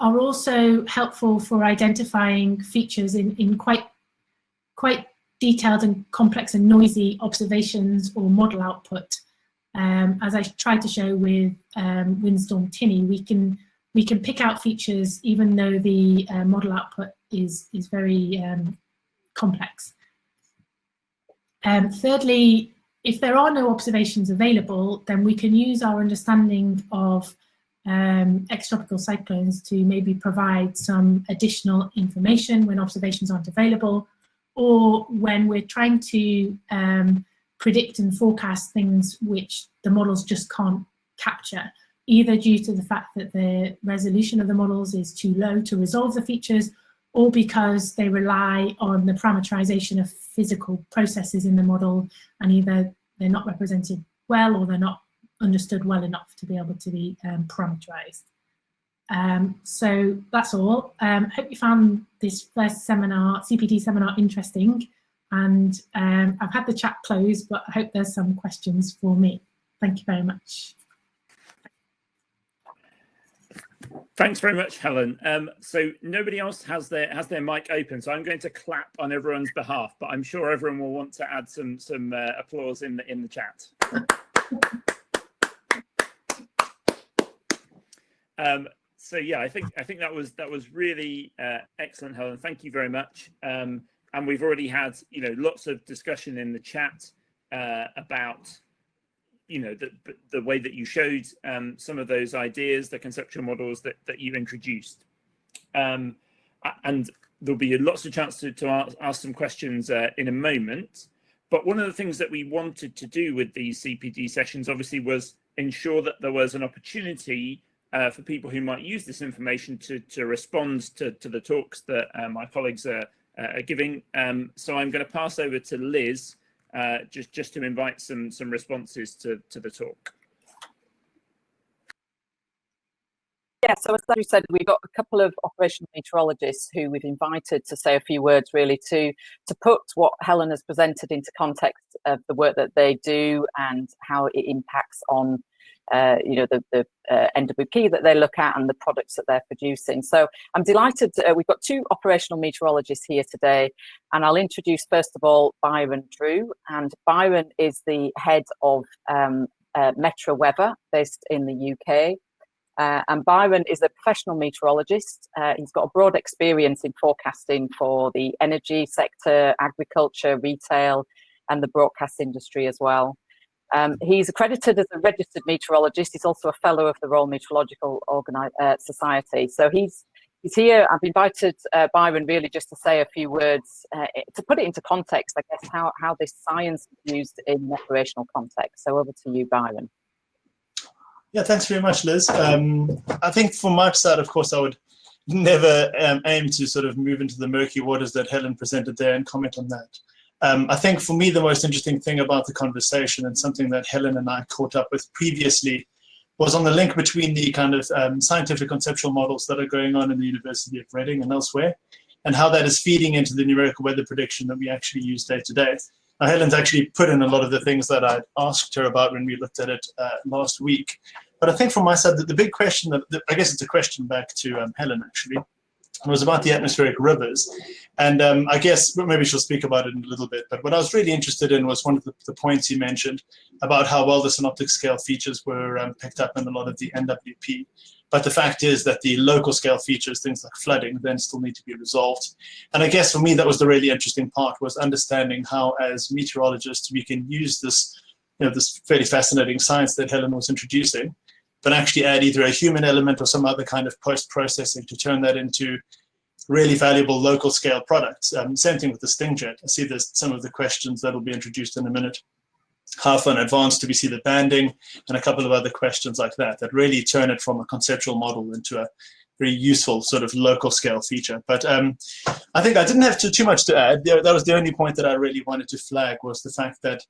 are also helpful for identifying features in quite detailed and complex and noisy observations or model output. As I tried to show with Windstorm Tinny, we can pick out features even though the model output is very complex. Thirdly, if there are no observations available, then we can use our understanding of extratropical cyclones to maybe provide some additional information when observations aren't available, or when we're trying to predict and forecast things which the models just can't capture, either due to the fact that the resolution of the models is too low to resolve the features, or because they rely on the parameterization of physical processes in the model, and either they're not represented well or they're not understood well enough to be able to be parameterized. So that's all. Hope you found this first seminar, CPD seminar, interesting. And I've had the chat close, but I hope there's some questions for me. Thank you very much. Thanks very much, Helen. So nobody else has their mic open, so I'm going to clap on everyone's behalf, but I'm sure everyone will want to add some applause in the chat. So yeah, I think that was really excellent, Helen. Thank you very much. And we've already had lots of discussion in the chat about the way that you showed some of those ideas, the conceptual models that you introduced. And there'll be lots of chance to ask some questions in a moment. But one of the things that we wanted to do with these CPD sessions, obviously, was ensure that there was an opportunity for people who might use this information to respond to the talks that my colleagues are giving. So I'm going to pass over to Liz just to invite some responses to the talk. Yeah, so as you said, we've got a couple of operational meteorologists who we've invited to say a few words, really, to put what Helen has presented into context of the work that they do and how it impacts on the NWP that they look at and the products that they're producing. So I'm delighted. We've got 2 operational meteorologists here today, and I'll introduce first of all Byron Drew. And Byron is the head of Metro Weather based in the UK. And Byron is a professional meteorologist. He's got a broad experience in forecasting for the energy sector, agriculture, retail, and the broadcast industry as well. He's accredited as a registered meteorologist. He's also a fellow of the Royal Meteorological Society. So he's here. I've invited Byron really just to say a few words, to put it into context, I guess, how this science is used in operational context. So over to you, Byron. Yeah, thanks very much, Liz. I think from my side, of course, I would never aim to sort of move into the murky waters that Helen presented there and comment on that. I think for me, the most interesting thing about the conversation, and something that Helen and I caught up with previously, was on the link between the kind of scientific conceptual models that are going on in the University of Reading and elsewhere, and how that is feeding into the numerical weather prediction that we actually use day to day. Now, Helen's actually put in a lot of the things that I'd asked her about when we looked at it last week. But I think from my side, the big question, I guess it's a question back to Helen, actually, It was about the atmospheric rivers. And I guess maybe she'll speak about it in a little bit. But what I was really interested in was one of the points you mentioned about how well the synoptic scale features were picked up in a lot of the NWP. But the fact is that the local scale features, things like flooding, then still need to be resolved. And I guess for me, that was the really interesting part, was understanding how, as meteorologists, we can use this, this fairly fascinating science that Helen was introducing, but actually add either a human element or some other kind of post-processing to turn that into really valuable local scale products. Same thing with the Stingjet. I see there's some of the questions that will be introduced in a minute. How far in advance do we see the banding, and a couple of other questions like that really turn it from a conceptual model into a very useful sort of local scale feature. But I think I didn't have too much to add. That was the only point that I really wanted to flag, was the fact that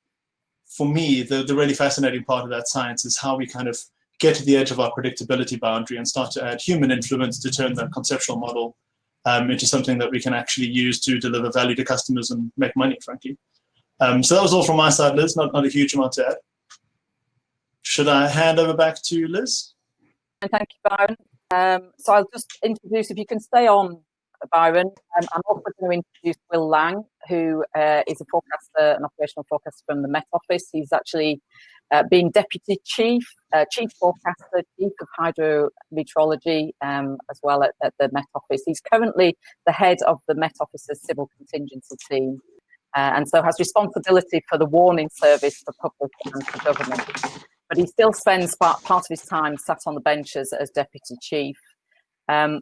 for me, the really fascinating part of that science is how we kind of get to the edge of our predictability boundary and start to add human influence to turn that conceptual model into something that we can actually use to deliver value to customers and make money, frankly. So that was all from my side, Liz. Not a huge amount to add. Should I hand over back to Liz? And thank you, Byron. So I'll just introduce, if you can stay on, Byron. I'm also going to introduce Will Lang, who is a forecaster, an operational forecaster from the Met Office. He's actually been Deputy Chief Forecaster, Chief of Hydrometeorology, as well at the Met Office. He's currently the head of the Met Office's Civil Contingency Team, and so has responsibility for the warning service for public and for government. But he still spends part of his time sat on the benches as Deputy Chief.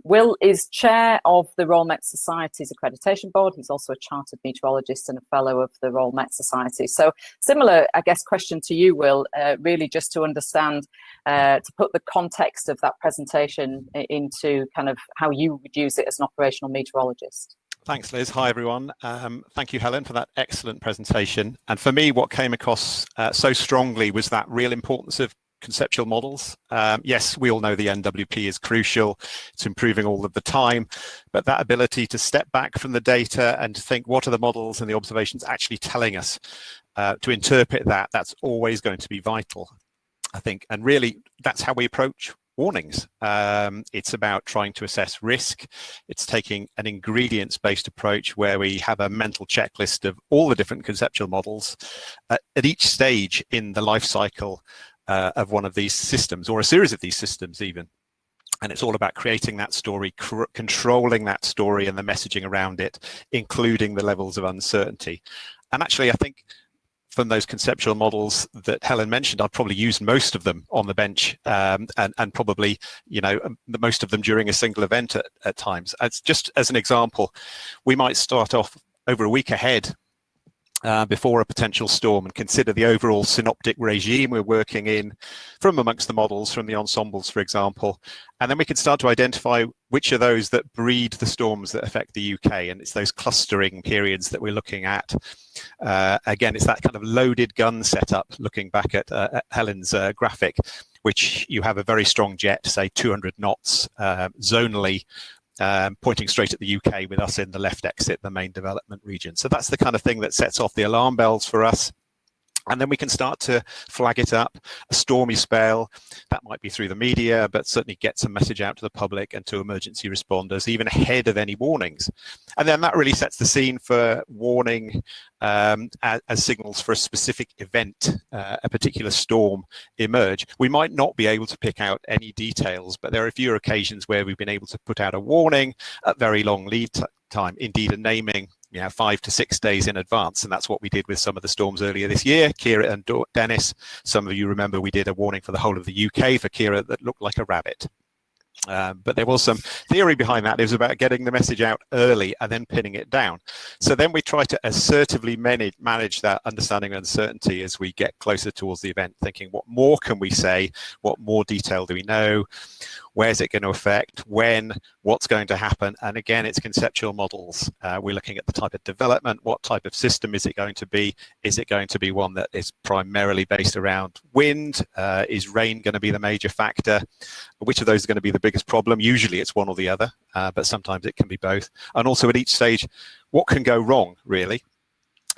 Will is chair of the Royal Met Society's accreditation board. He's also a chartered meteorologist and a fellow of the Royal Met Society. So similar, I guess, question to you, Will, really just to understand, to put the context of that presentation into kind of how you would use it as an operational meteorologist. Thanks, Liz. Hi, everyone. Thank you, Helen, for that excellent presentation. And for me, what came across so strongly was that real importance of conceptual models. Yes, we all know the NWP is crucial. It's improving all of the time, but that ability to step back from the data and to think, what are the models and the observations actually telling us, to interpret that, that's always going to be vital, I think. And really, that's how we approach warnings. It's about trying to assess risk. It's taking an ingredients-based approach where we have a mental checklist of all the different conceptual models at each stage in the life cycle of one of these systems, or a series of these systems even. And it's all about creating that story, controlling that story and the messaging around it, including the levels of uncertainty. And actually, I think from those conceptual models that Helen mentioned, I'd probably use most of them on the bench, and probably, most of them during a single event at times. Just as an example, we might start off over a week ahead before a potential storm and consider the overall synoptic regime we're working in from amongst the models, from the ensembles, for example. And then we can start to identify which are those that breed the storms that affect the UK. And it's those clustering periods that we're looking at. Again, it's that kind of loaded gun setup, looking back at Helen's graphic, which you have a very strong jet, say 200 knots, zonally, pointing straight at the UK, with us in the left exit, the main development region. So that's the kind of thing that sets off the alarm bells for us. And then we can start to flag it up. A stormy spell, that might be through the media, but certainly get some message out to the public and to emergency responders, even ahead of any warnings. And then that really sets the scene for warning as signals for a specific event, a particular storm emerge. We might not be able to pick out any details, but there are a few occasions where we've been able to put out a warning at very long lead time, indeed a naming 5 to 6 days in advance. And that's what we did with some of the storms earlier this year, Kira and Dennis. Some of you remember we did a warning for the whole of the UK for Kira that looked like a rabbit. But there was some theory behind that. It was about getting the message out early and then pinning it down. So then we try to assertively manage that understanding of uncertainty as we get closer towards the event, thinking, what more can we say? What more detail do we know? Where's it going to affect? When? What's going to happen? And again, it's conceptual models. We're looking at the type of development. What type of system is it going to be? Is it going to be one that is primarily based around wind? Is rain going to be the major factor? Which of those is going to be the biggest problem? Usually it's one or the other, but sometimes it can be both. And also at each stage, what can go wrong, really?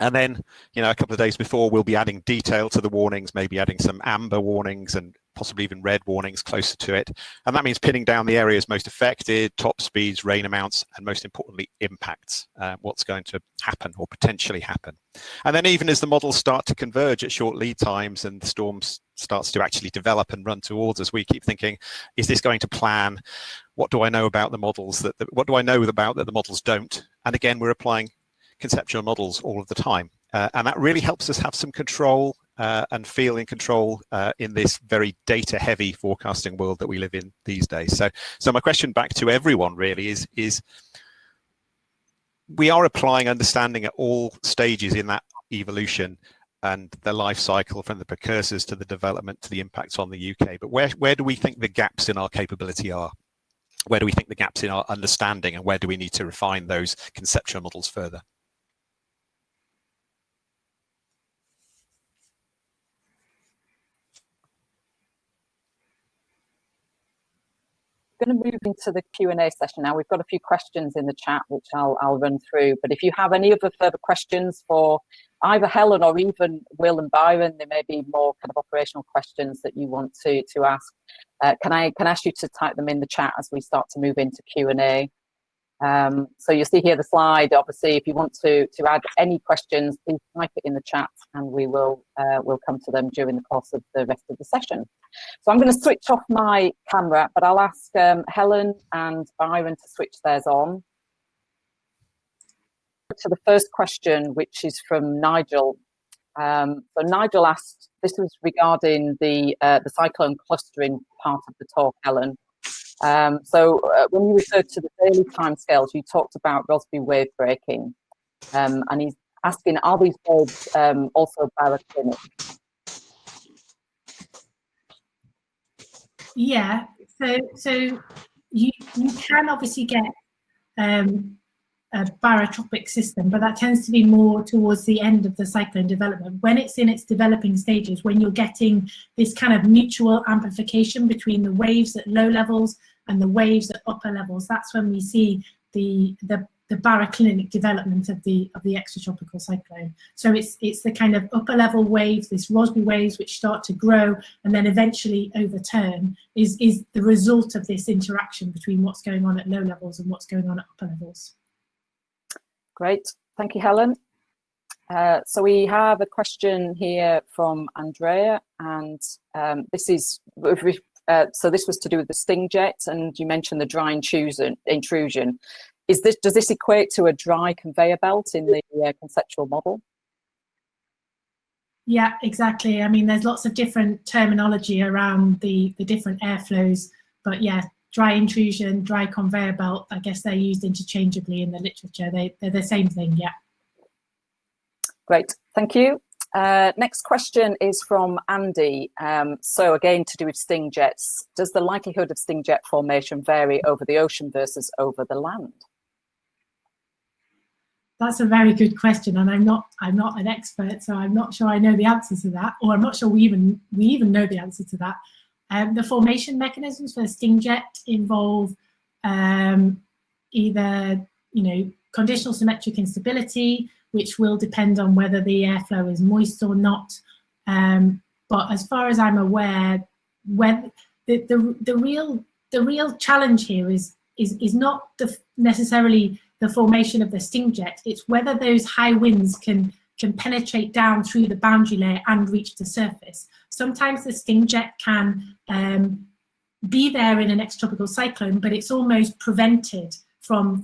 And then, a couple of days before, we'll be adding detail to the warnings, maybe adding some amber warnings and possibly even red warnings closer to it. And that means pinning down the areas most affected, top speeds, rain amounts, and most importantly, impacts, what's going to happen or potentially happen. And then even as the models start to converge at short lead times and the storm starts to actually develop and run towards us, we keep thinking, is this going to plan? What do I know about the models what do I know about that the models don't? And again, we're applying conceptual models all of the time. And that really helps us have some control and feel in control in this very data-heavy forecasting world that we live in these days. So my question back to everyone really is we are applying understanding at all stages in that evolution and the life cycle, from the precursors to the development to the impacts on the UK. But where do we think the gaps in our capability are? Where do we think the gaps in our understanding, and where do we need to refine those conceptual models further? Going to move into the Q&A session now. We've got a few questions in the chat, which I'll run through. But if you have any other further questions for either Helen or even Will and Byron, there may be more kind of operational questions that you want to ask. Can I ask you to type them in the chat as we start to move into Q&A? So you'll see here the slide. Obviously, if you want to add any questions, please type it in the chat, and we will we'll come to them during the course of the rest of the session. So I'm going to switch off my camera, but I'll ask Helen and Byron to switch theirs on. To the first question, which is from Nigel. So Nigel asked, this was regarding the cyclone clustering part of the talk, Helen. So when you referred to the early timescales, you talked about Rossby wave breaking, and he's asking, are these waves also baroclinic? Yeah, so you can obviously get a barotropic system, but that tends to be more towards the end of the cyclone development. When it's in its developing stages, when you're getting this kind of mutual amplification between the waves at low levels and the waves at upper levels, that's when we see the baroclinic development of the extratropical cyclone. So it's the kind of upper level waves, this Rossby waves, which start to grow and then eventually overturn, is the result of this interaction between what's going on at low levels and what's going on at upper levels. Great, thank you, Helen. So we have a question here from Andrea, and this is so this was to do with the sting jet, and you mentioned the dry intrusion. Does this equate to a dry conveyor belt in the conceptual model? Yeah, exactly. I mean, there's lots of different terminology around the different airflows, but yeah, dry intrusion, dry conveyor belt, I guess they're used interchangeably in the literature. They're the same thing, yeah. Great, thank you. Next question is from Andy. So again, to do with sting jets, does the likelihood of sting jet formation vary over the ocean versus over the land? That's a very good question, and I'm not an expert, so I'm not sure I know the answer to that, or I'm not sure we even know the answer to that. The formation mechanisms for a sting jet involve either conditional symmetric instability, which will depend on whether the airflow is moist or not. But as far as I'm aware, when the real challenge here is not necessarily the formation of the sting jet, it's whether those high winds can penetrate down through the boundary layer and reach the surface. Sometimes the sting jet can be there in an extratropical cyclone, but it's almost prevented from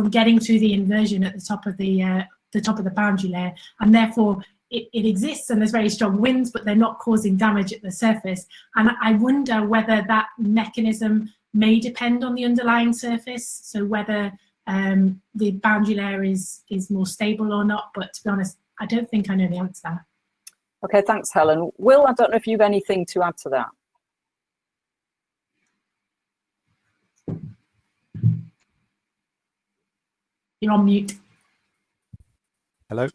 getting through the inversion at the top of the boundary layer, and therefore it exists and there's very strong winds, but they're not causing damage at the surface. And I wonder whether that mechanism may depend on the underlying surface, so whether the boundary layer is more stable or not, but to be honest, I don't think I know the answer. Okay, thanks, Helen. Will, I don't know if you have anything to add to that. You're on mute. Hello?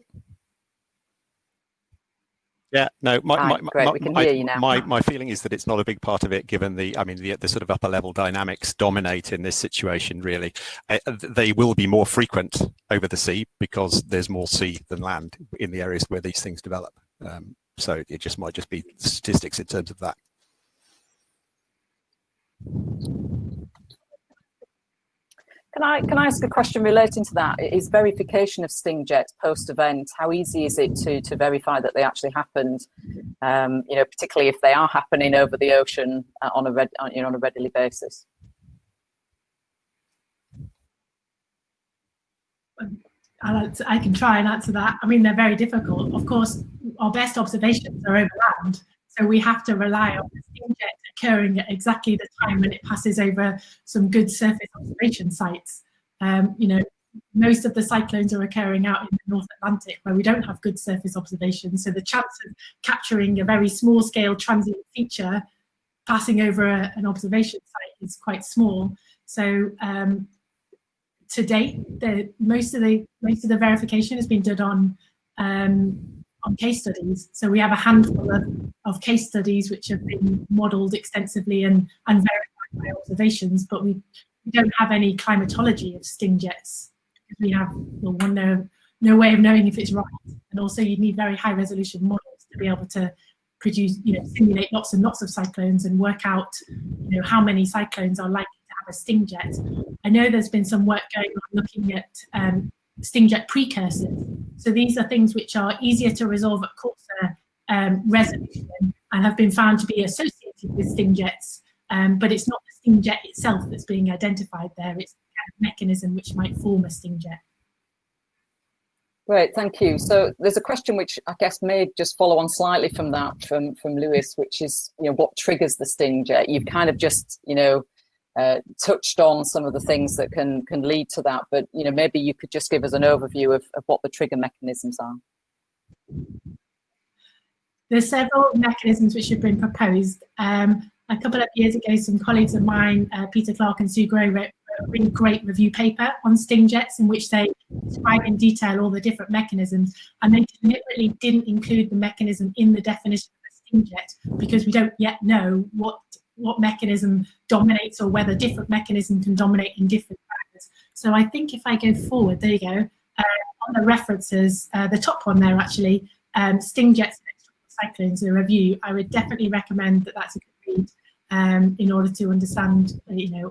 Yeah, no, my feeling is that it's not a big part of it, given the sort of upper level dynamics dominate in this situation, really. They will be more frequent over the sea because there's more sea than land in the areas where these things develop. So it might just be statistics in terms of that. Can I ask a question relating to that? Is verification of sting jets post-event, how easy is it to verify that they actually happened? Particularly if they are happening over the ocean on a readily basis. I can try and answer that. I mean, they're very difficult. Of course, our best observations are over land, so we have to rely on the sting jet occurring at exactly the time when it passes over some good surface observation sites. Most of the cyclones are occurring out in the North Atlantic where we don't have good surface observations, so the chance of capturing a very small scale transient feature passing over an observation site is quite small. So to date, most of the verification has been done on case studies. So we have a handful of case studies which have been modelled extensively and verified by observations, but we don't have any climatology of sting jets. We have no way of knowing if it's right, and also you need very high resolution models to be able to produce, simulate lots and lots of cyclones and work out, how many cyclones are likely to have a sting jet. I know there's been some work going on looking at sting jet precursors. So these are things which are easier to resolve at coarser resolution and have been found to be associated with sting jets, but it's not the sting jet itself that's being identified there. It's the kind of mechanism which might form a sting jet. Great, thank you. So there's a question which I guess may just follow on slightly from that, from Lewis, which is, what triggers the sting jet? You've kind of just, touched on some of the things that can lead to that, but maybe you could just give us an overview of what the trigger mechanisms are. There's several mechanisms which have been proposed. A couple of years ago, some colleagues of mine, Peter Clark and Sue Gray, wrote a really great review paper on sting jets in which they describe in detail all the different mechanisms, and they deliberately didn't include the mechanism in the definition of a sting jet because we don't yet know what mechanism dominates or whether different mechanisms can dominate in different factors. So I think if I go forward, there you go, on the references, the top one there actually, sting jets and cyclones, the review, I would definitely recommend that that's a good read in order to understand,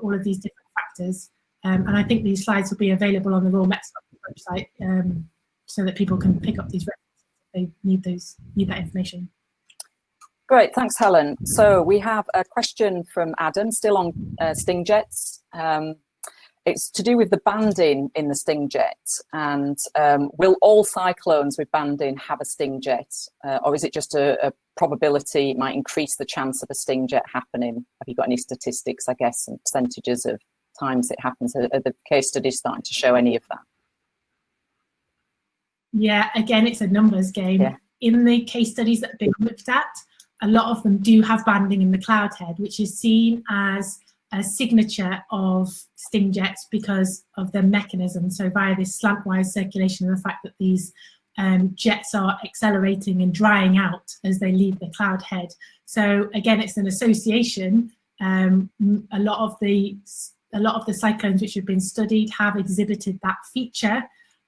all of these different factors. And I think these slides will be available on the Royal Met website so that people can pick up these references if they need that information. Great, thanks, Helen. So we have a question from Adam, still on sting jets. It's to do with the banding in the sting jet, and will all cyclones with banding have a sting jet, or is it just a probability it might increase the chance of a sting jet happening? Have you got any statistics, I guess, and percentages of times it happens? Are the case studies starting to show any of that? Yeah, again, it's a numbers game. Yeah. In the case studies that have been looked at, a lot of them do have banding in the cloud head, which is seen as a signature of sting jets because of their mechanism. So via this slantwise circulation and the fact that these jets are accelerating and drying out as they leave the cloud head. So again, it's an association. A lot of the cyclones which have been studied have exhibited that feature,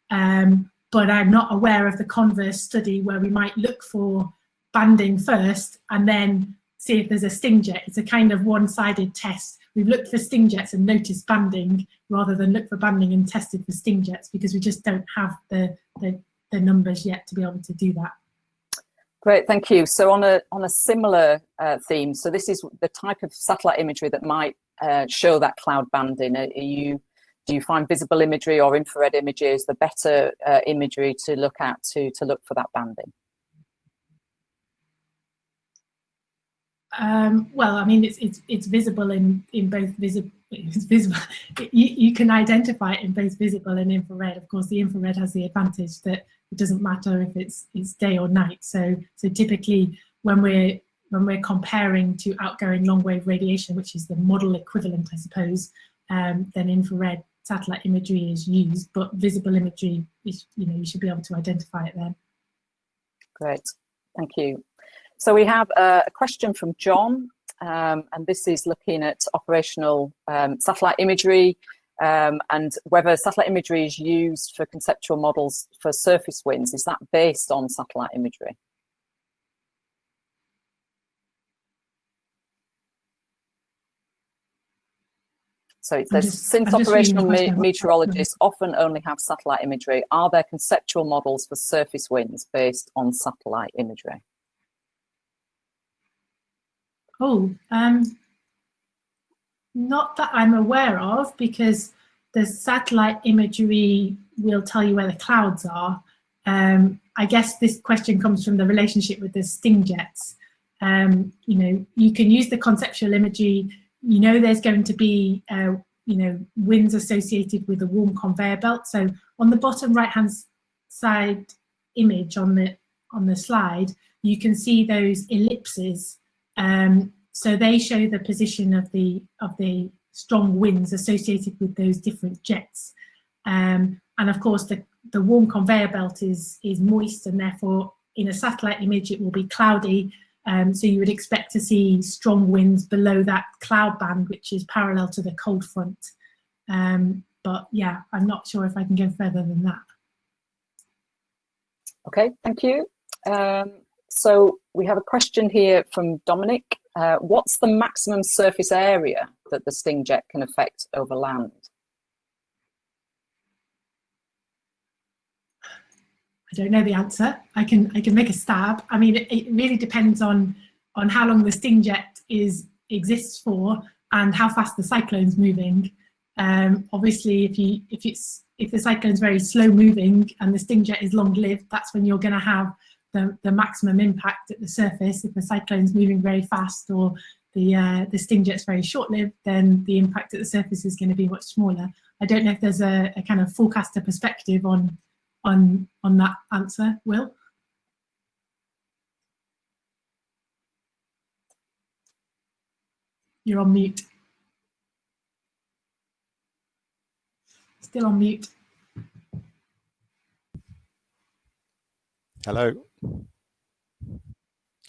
but I'm not aware of the converse study where we might look for banding first and then see if there's a sting jet. It's a kind of one-sided test. We've looked for sting jets and noticed banding rather than look for banding and tested for sting jets because we just don't have the numbers yet to be able to do that. Great, thank you. So on a similar theme, so this is the type of satellite imagery that might show that cloud banding. Do you find visible imagery or infrared images the better imagery to look at to look for that banding? Well, I mean, it's visible in both visible. It's visible. You can identify it in both visible and infrared. Of course, the infrared has the advantage that it doesn't matter if it's day or night. So typically, when we're comparing to outgoing long wave radiation, which is the model equivalent, I suppose, then infrared satellite imagery is used, but visible imagery is, you should be able to identify it then. Great, thank you. So we have a question from John, and this is looking at operational satellite imagery and whether satellite imagery is used for conceptual models for surface winds. Is that based on satellite imagery? So it says, since I'm just reading the operational question. meteorologists often only have satellite imagery, are there conceptual models for surface winds based on satellite imagery? Oh, not that I'm aware of, because the satellite imagery will tell you where the clouds are. I guess this question comes from the relationship with the sting jets. You know, you can use the conceptual imagery. You know, there's going to be you know, winds associated with a warm conveyor belt. So on the bottom right-hand side image on the slide, you can see those ellipses. So they show the position of the strong winds associated with those different jets. And of course, the warm conveyor belt is moist, and therefore in a satellite image it will be cloudy. So you would expect to see strong winds below that cloud band, which is parallel to the cold front. But yeah, I'm not sure if I can go further than that. Okay, thank you. So we have a question here from Dominic. What's the maximum surface area that the sting jet can affect over land? I don't know the answer. I can make a stab. I mean, it really depends on how long the sting jet exists for and how fast the cyclone's moving. Obviously, if the cyclone's very slow moving and the sting jet is long lived, that's when you're going to have the maximum impact at the surface. If the cyclone's moving very fast or the sting jet's very short lived, then the impact at the surface is going to be much smaller. I don't know if there's a kind of forecaster perspective on that answer, Will? You're on mute. Still on mute. Hello.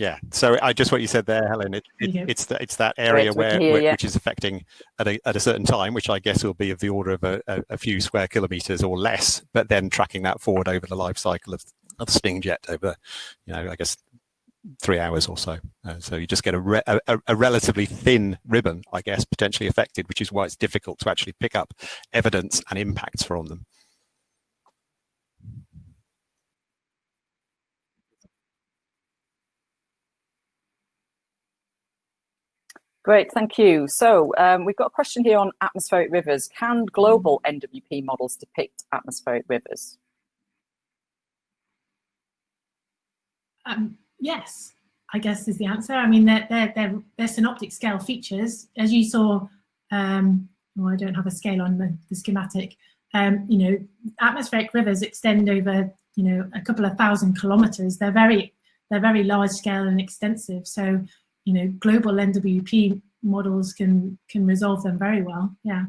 Yeah, so I just what you said there, Helen. It's that area which is affecting at a certain time, which I guess will be of the order of a few square kilometers or less, but then tracking that forward over the life cycle of the sting jet over, you know, I guess 3 hours or so. So you just get a relatively thin ribbon, I guess, potentially affected, which is why it's difficult to actually pick up evidence and impacts from them. Great, thank you. So we've got a question here on atmospheric rivers. Can global NWP models depict atmospheric rivers? Yes, I guess is the answer. I mean, they're synoptic scale features. As you saw, well, I don't have a scale on the schematic. You know, atmospheric rivers extend over, you know, a couple of thousand kilometers. They're very large scale and extensive. So, you know, global NWP models can resolve them very well. Yeah.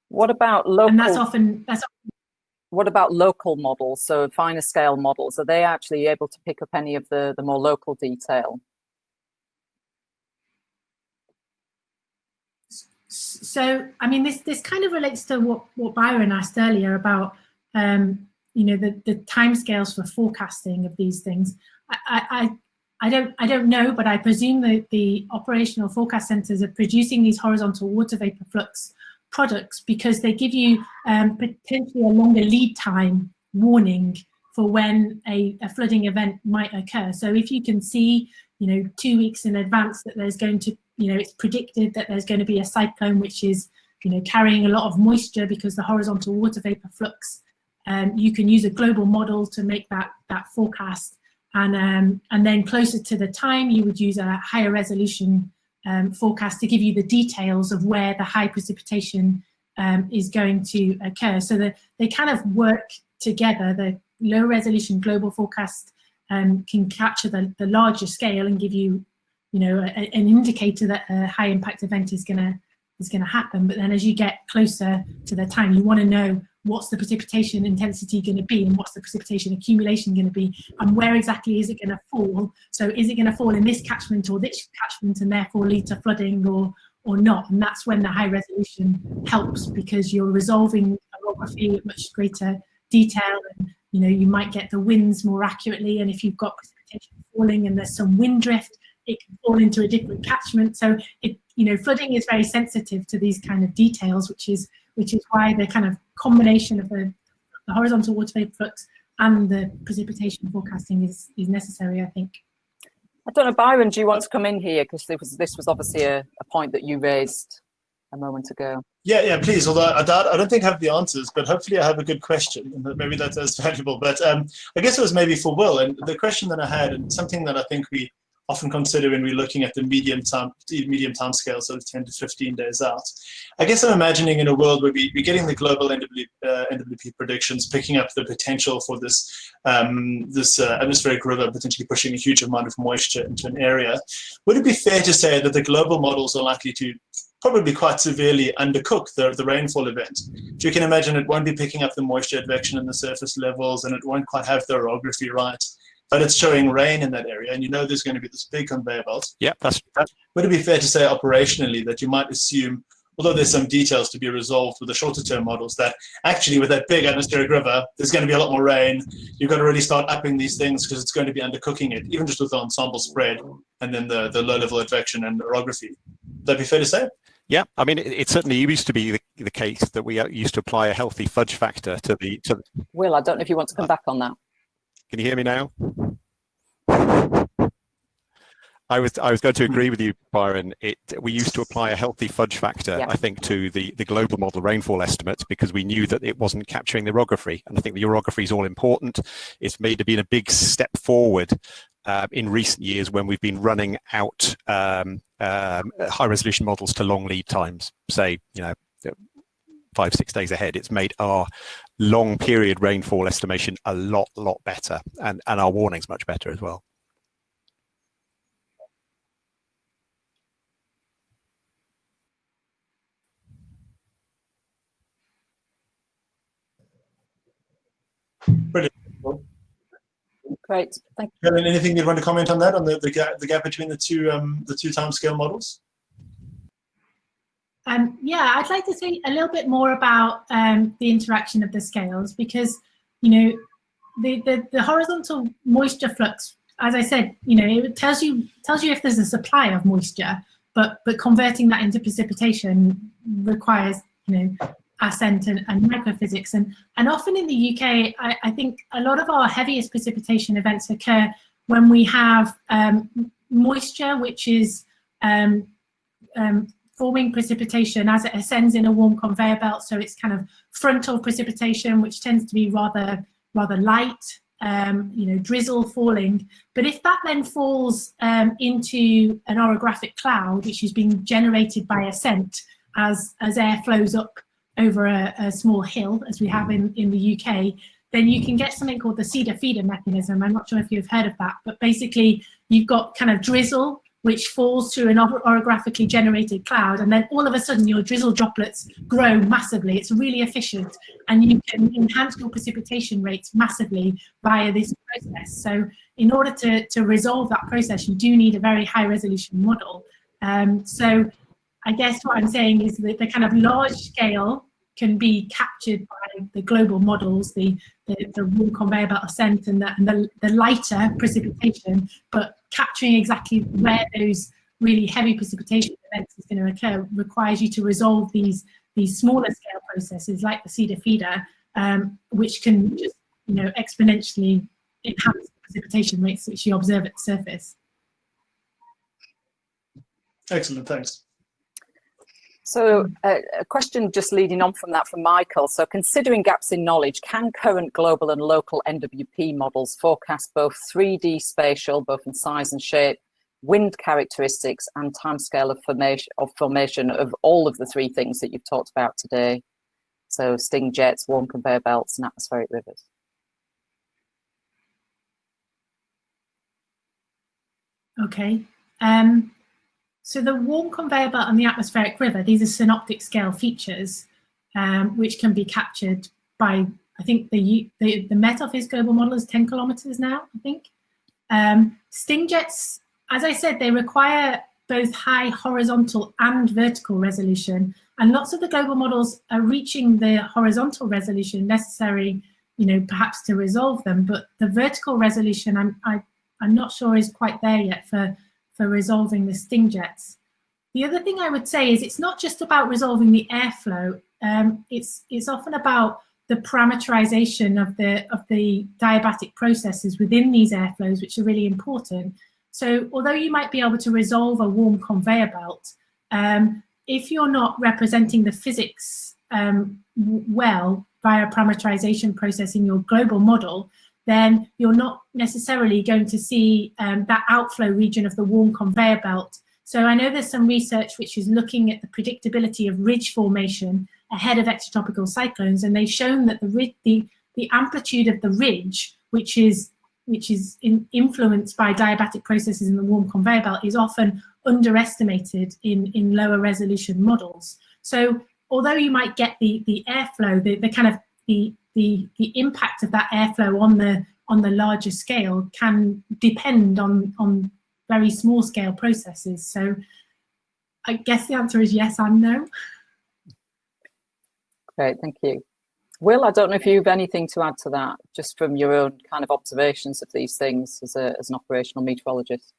What about local? And that's often. What about local models? So finer scale models, are they actually able to pick up any of the more local detail? So, I mean, this kind of relates to what Byron asked earlier about, you know, the timescales for forecasting of these things. I don't know, but I presume that the operational forecast centers are producing these horizontal water vapor flux products because they give you potentially a longer lead time warning for when a flooding event might occur. So if you can see, you know, 2 weeks in advance that there's going to, you know, it's predicted that there's going to be a cyclone which is, you know, carrying a lot of moisture because the horizontal water vapor flux, you can use a global model to make that forecast. And then closer to the time, you would use a higher resolution forecast to give you the details of where the high precipitation is going to occur. So that they kind of work together. The low resolution global forecast can capture the larger scale and give you, you know, an indicator that a high impact event is gonna happen. But then as you get closer to the time, you want to know what's the precipitation intensity going to be and what's the precipitation accumulation going to be and where exactly is it going to fall. So is it going to fall in this catchment or this catchment and therefore lead to flooding or not? And that's when the high resolution helps, because you're resolving orography at much greater detail, and you know, you might get the winds more accurately, and if you've got precipitation falling and there's some wind drift, it can fall into a different catchment. So flooding is very sensitive to these kind of details, which is why the kind of combination of the horizontal water vapor flux and the precipitation forecasting is necessary, I think. I don't know, Byron, do you want to come in here? Because this was obviously a point that you raised a moment ago. Yeah, please. Although I don't think I have the answers, but hopefully I have a good question, and maybe that's as valuable. But I guess it was maybe for Will, and the question that I had, and something that I think we often consider when we're looking at the medium time scale, so 10 to 15 days out. I guess I'm imagining in a world where we're getting the global NWP predictions, picking up the potential for this atmospheric river potentially pushing a huge amount of moisture into an area. Would it be fair to say that the global models are likely to probably quite severely undercook the rainfall event? So you can imagine it won't be picking up the moisture advection in the surface levels, and it won't quite have the orography right, but it's showing rain in that area, and there's going to be this big conveyor belt. Yeah, Would it be fair to say operationally that you might assume, although there's some details to be resolved with the shorter term models, that actually with that big atmospheric river, there's going to be a lot more rain. You've got to really start upping these things because it's going to be undercooking it, even just with the ensemble spread and then the low level advection and orography. Would that be fair to say? Yeah, I mean, it certainly used to be the case that we used to apply a healthy fudge factor to the. Will, I don't know if you want to come back on that. Can you hear me now? I was going to agree with you, Byron. We used to apply a healthy fudge factor, Yeah. I think, to the global model rainfall estimates because we knew that it wasn't capturing the orography. And I think the orography is all important. It's been a big step forward in recent years when we've been running out high resolution models to long lead times, say, 5-6 days ahead. It's made our long period rainfall estimation a lot better, and our warnings much better as well. Brilliant. Great, thank you. Helen, anything you'd want to comment on that, on the gap between the two timescale models? Yeah, I'd like to say a little bit more about the interaction of the scales, because the horizontal moisture flux, as I said, it tells you if there's a supply of moisture, but converting that into precipitation requires ascent and microphysics, and often in the UK, I think a lot of our heaviest precipitation events occur when we have moisture which is forming precipitation as it ascends in a warm conveyor belt. So it's kind of frontal precipitation, which tends to be rather light, drizzle falling. But if that then falls into an orographic cloud, which is being generated by ascent as air flows up over a small hill, as we have in the UK, then you can get something called the cedar feeder mechanism. I'm not sure if you've heard of that, but basically you've got kind of drizzle which falls through an orographically generated cloud, and then all of a sudden your drizzle droplets grow massively. It's really efficient, and you can enhance your precipitation rates massively via this process. So in order to resolve that process, you do need a very high resolution model. So I guess what I'm saying is that the kind of large scale can be captured by the global models, the warm conveyor belt ascent and the lighter precipitation, but capturing exactly where those really heavy precipitation events is going to occur requires you to resolve these smaller scale processes like the cedar feeder, which can just exponentially enhance the precipitation rates which you observe at the surface. Excellent, thanks. So a question just leading on from that from Michael. So considering gaps in knowledge, can current global and local NWP models forecast both 3D spatial, both in size and shape, wind characteristics and timescale of formation of all of the three things that you've talked about today? So sting jets, warm conveyor belts and atmospheric rivers. Okay. So the warm conveyor belt and the atmospheric river, these are synoptic scale features, which can be captured by, I think the Met Office global model is 10 kilometers now, I think. Sting jets, as I said, they require both high horizontal and vertical resolution, and lots of the global models are reaching the horizontal resolution necessary, perhaps to resolve them, but the vertical resolution, I'm not sure is quite there yet for resolving the sting jets. The other thing I would say is it's not just about resolving the airflow. It's often about the parameterization of the diabatic processes within these airflows, which are really important. So although you might be able to resolve a warm conveyor belt, if you're not representing the physics well via a parameterization process in your global model, then you're not necessarily going to see that outflow region of the warm conveyor belt. So I know there's some research which is looking at the predictability of ridge formation ahead of extratropical cyclones, and they've shown that the amplitude of the ridge, which is influenced by diabatic processes in the warm conveyor belt, is often underestimated in lower resolution models. So although you might get the airflow, the kind of the impact of that airflow on the larger scale can depend on very small scale processes. So I guess the answer is yes and no. Great, thank you. Will, I don't know if you have anything to add to that, just from your own kind of observations of these things as an operational meteorologist.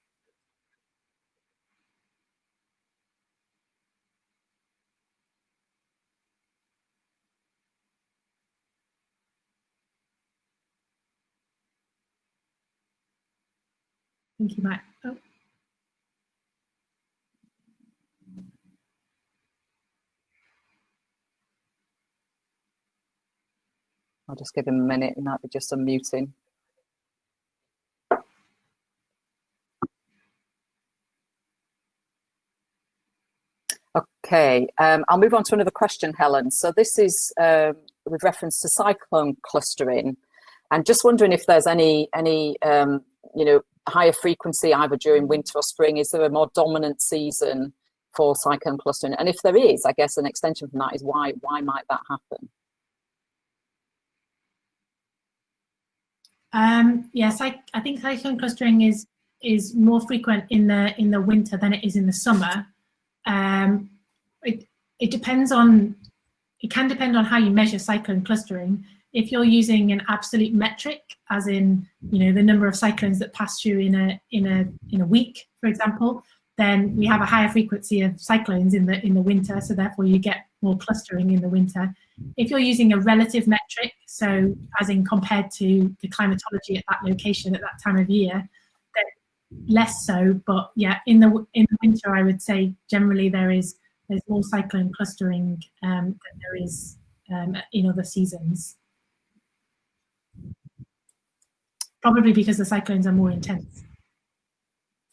Thank you, Matt. Oh. I'll just give him a minute. He might be just unmuting. Okay, I'll move on to another question, Helen. So this is with reference to cyclone clustering, and just wondering if there's any you know, higher frequency either during winter or spring. Is there a more dominant season for cyclone clustering? And if there is, I guess an extension from that is why might that happen? Yes, I think cyclone clustering is more frequent in the winter than it is in the summer. It can depend on how you measure cyclone clustering. If you're using an absolute metric, as in, you know, the number of cyclones that pass through in a week, for example, then we have a higher frequency of cyclones in the winter, so therefore you get more clustering in the winter. If you're using a relative metric, so as in compared to the climatology at that location at that time of year, then less so. But yeah, in the winter, I would say generally there's more cyclone clustering than there is in other seasons. Probably because the cyclones are more intense.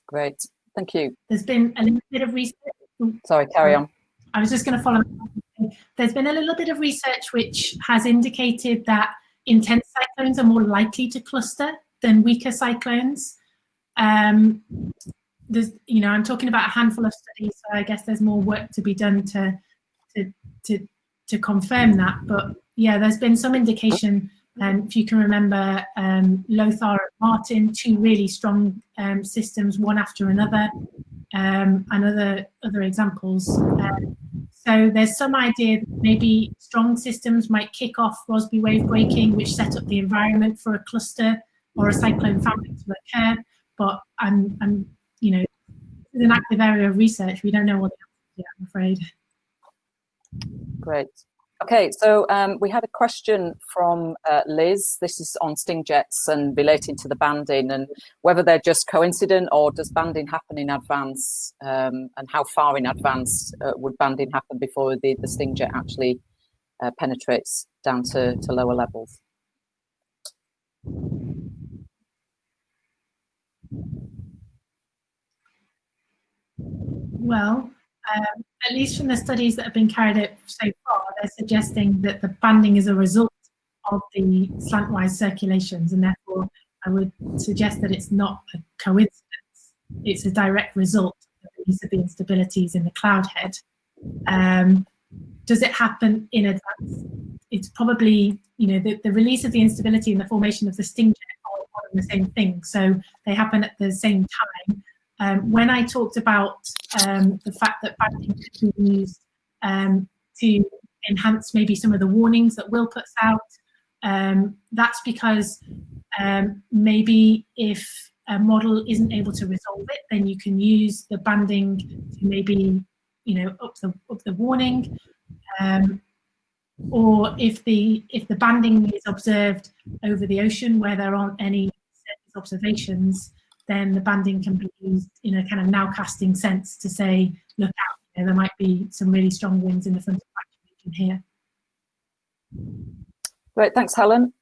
Great, thank you. There's been a little bit of research. Sorry, carry on. I was just going to follow. There's been a little bit of research which has indicated that intense cyclones are more likely to cluster than weaker cyclones. There's, you know, I'm talking about a handful of studies, so I guess there's more work to be done to confirm that. But yeah, there's been some indication. If you can remember, Lothar and Martin, two really strong systems, one after another, and other examples. So there's some idea that maybe strong systems might kick off Rossby wave breaking, which set up the environment for a cluster or a cyclone family to occur. But I'm you know, it's an active area of research. We don't know what the answer is yet, I'm afraid. Great. Okay, so we had a question from Liz. This is on sting jets and relating to the banding and whether they're just coincident or does banding happen in advance, and how far in advance would banding happen before the sting jet actually penetrates down to lower levels? Well, at least from the studies that have been carried out so far, they're suggesting that the banding is a result of the slantwise circulations, and therefore I would suggest that it's not a coincidence. It's a direct result of the release of the instabilities in the cloud head. Does it happen in advance? It's probably, you know, the release of the instability and the formation of the sting jet are one and the same thing, so they happen at the same time. When I talked about the fact that banding could be used to enhance maybe some of the warnings that Will puts out, that's because maybe if a model isn't able to resolve it, then you can use the banding to maybe up the warning, or if the banding is observed over the ocean where there aren't any observations, then the banding can be used in a kind of nowcasting sense to say, look out, there might be some really strong winds in the front of the region here. Great, thanks, Helen.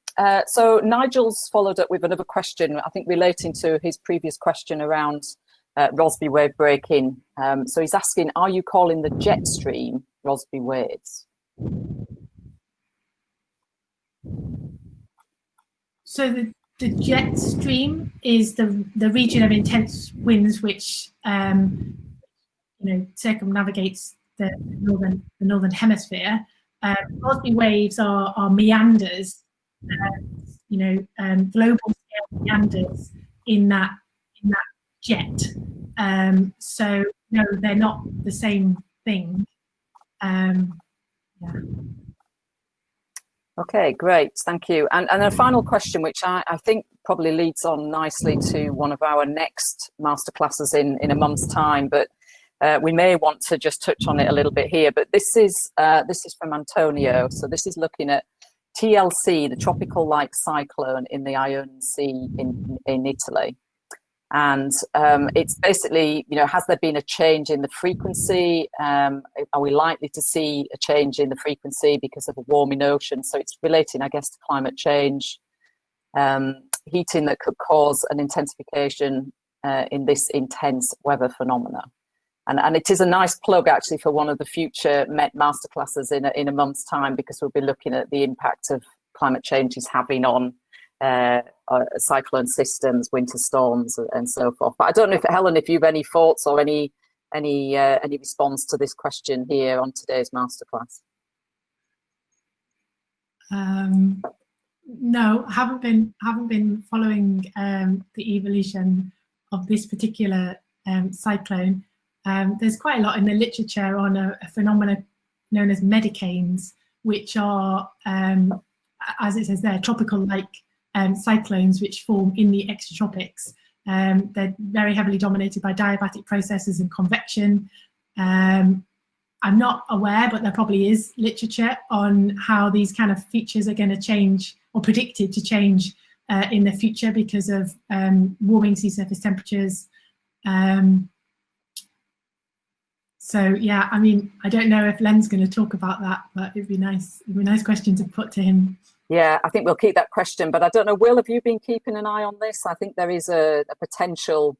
So Nigel's followed up with another question, I think relating to his previous question around Rossby wave breaking. So he's asking, are you calling the jet stream Rossby waves? So the jet stream is the region of intense winds which circumnavigates the northern hemisphere. Rossby waves are meanders, global scale meanders in that jet. So no, they're not the same thing. Yeah. Okay, great, thank you. And a final question, which I think probably leads on nicely to one of our next masterclasses in a month's time, but we may want to just touch on it a little bit here. But this is from Antonio. So this is looking at TLC, the tropical like cyclone in the Ionian Sea in Italy. And it's basically, has there been a change in the frequency? Are we likely to see a change in the frequency because of a warming ocean? So it's relating, I guess, to climate change, heating that could cause an intensification in this intense weather phenomena. And it is a nice plug, actually, for one of the future Met masterclasses in a month's time, because we'll be looking at the impact of climate change is having on cyclone systems, winter storms, and so forth. But I don't know if Helen, if you've any thoughts or any response to this question here on today's masterclass. No, haven't been following the evolution of this particular cyclone. There's quite a lot in the literature on a phenomena known as medicanes, which are, as it says there, tropical-like cyclones which form in the extratropics. They're very heavily dominated by diabatic processes and convection. I'm not aware, but there probably is literature on how these kind of features are going to change or predicted to change in the future because of warming sea surface temperatures. So yeah, I mean, I don't know if Len's going to talk about that, but it'd be nice. It'd be a nice question to put to him. Yeah, I think we'll keep that question, but I don't know, Will, have you been keeping an eye on this? I think there is a potential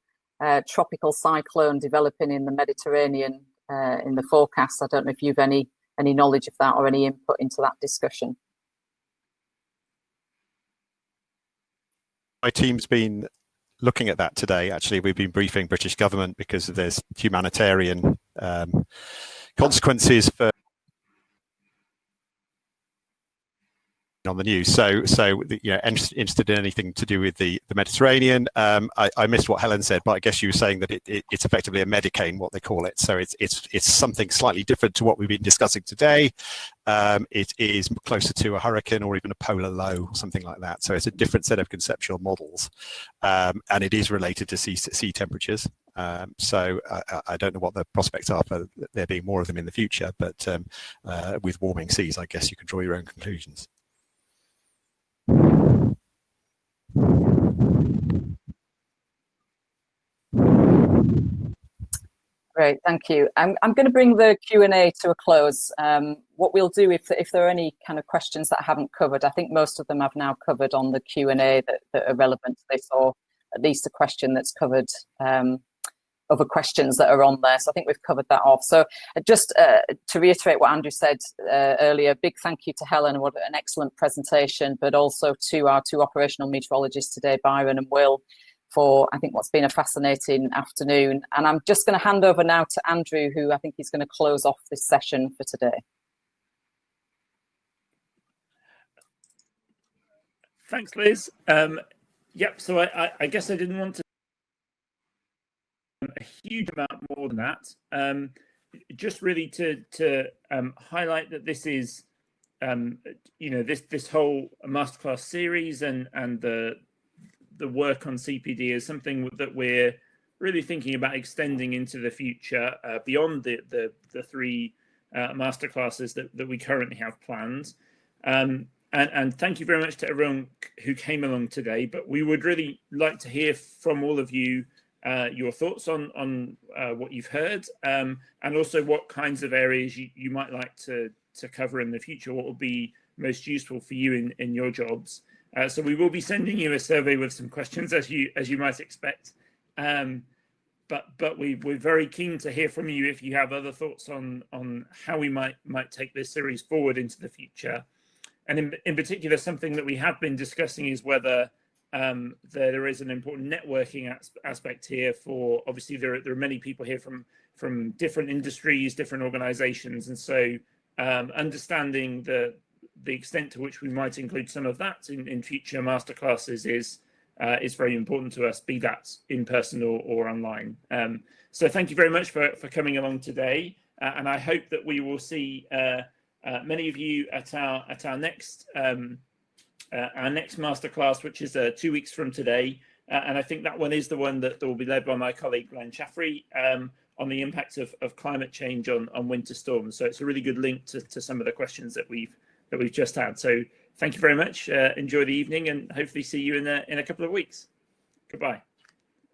tropical cyclone developing in the Mediterranean in the forecast. I don't know if you've any knowledge of that or any input into that discussion. My team's been looking at that today. Actually, we've been briefing British government because there's humanitarian consequences for on the news. So interested in anything to do with the Mediterranean. I missed what Helen said, but I guess you were saying that it's effectively a medicane, what they call it. So it's something slightly different to what we've been discussing today. It is closer to a hurricane or even a polar low, something like that. So it's a different set of conceptual models, and it is related to sea temperatures. So I don't know what the prospects are for there being more of them in the future, but with warming seas, I guess you can draw your own conclusions. Great, thank you. I'm going to bring the Q&A to a close. What we'll do, if there are any kind of questions that I haven't covered, I think most of them I've now covered on the Q&A that are relevant to this, or at least a question that's covered other questions that are on there. So I think we've covered that off. So just to reiterate what Andrew said earlier, big thank you to Helen, what an excellent presentation, but also to our two operational meteorologists today, Byron and Will, for I think what's been a fascinating afternoon. And I'm just going to hand over now to Andrew, who I think is going to close off this session for today. Thanks, Liz. Yep, so I guess I didn't want to a huge amount more than that. Just really to highlight that this is, this whole masterclass series and the work on CPD is something that we're really thinking about extending into the future beyond the three masterclasses that we currently have planned. And thank you very much to everyone who came along today. But we would really like to hear from all of you your thoughts on what you've heard, and also what kinds of areas you might like to cover in the future, what will be most useful for you in your jobs. So we will be sending you a survey with some questions, as you might expect. But we're very keen to hear from you if you have other thoughts on how we might take this series forward into the future. And in particular, something that we have been discussing is whether there is an important networking aspect here. For obviously there are many people here from different industries, different organizations, and so understanding the extent to which we might include some of that in future masterclasses is very important to us, be that in person or online. So thank you very much for coming along today, and I hope that we will see many of you at our next masterclass, which is 2 weeks from today, and I think that one is the one that will be led by my colleague Glenn Chaffrey on the impact of climate change on winter storms. So it's a really good link to some of the questions that we've just had. So thank you very much. Enjoy the evening, and hopefully see you in a couple of weeks. Goodbye.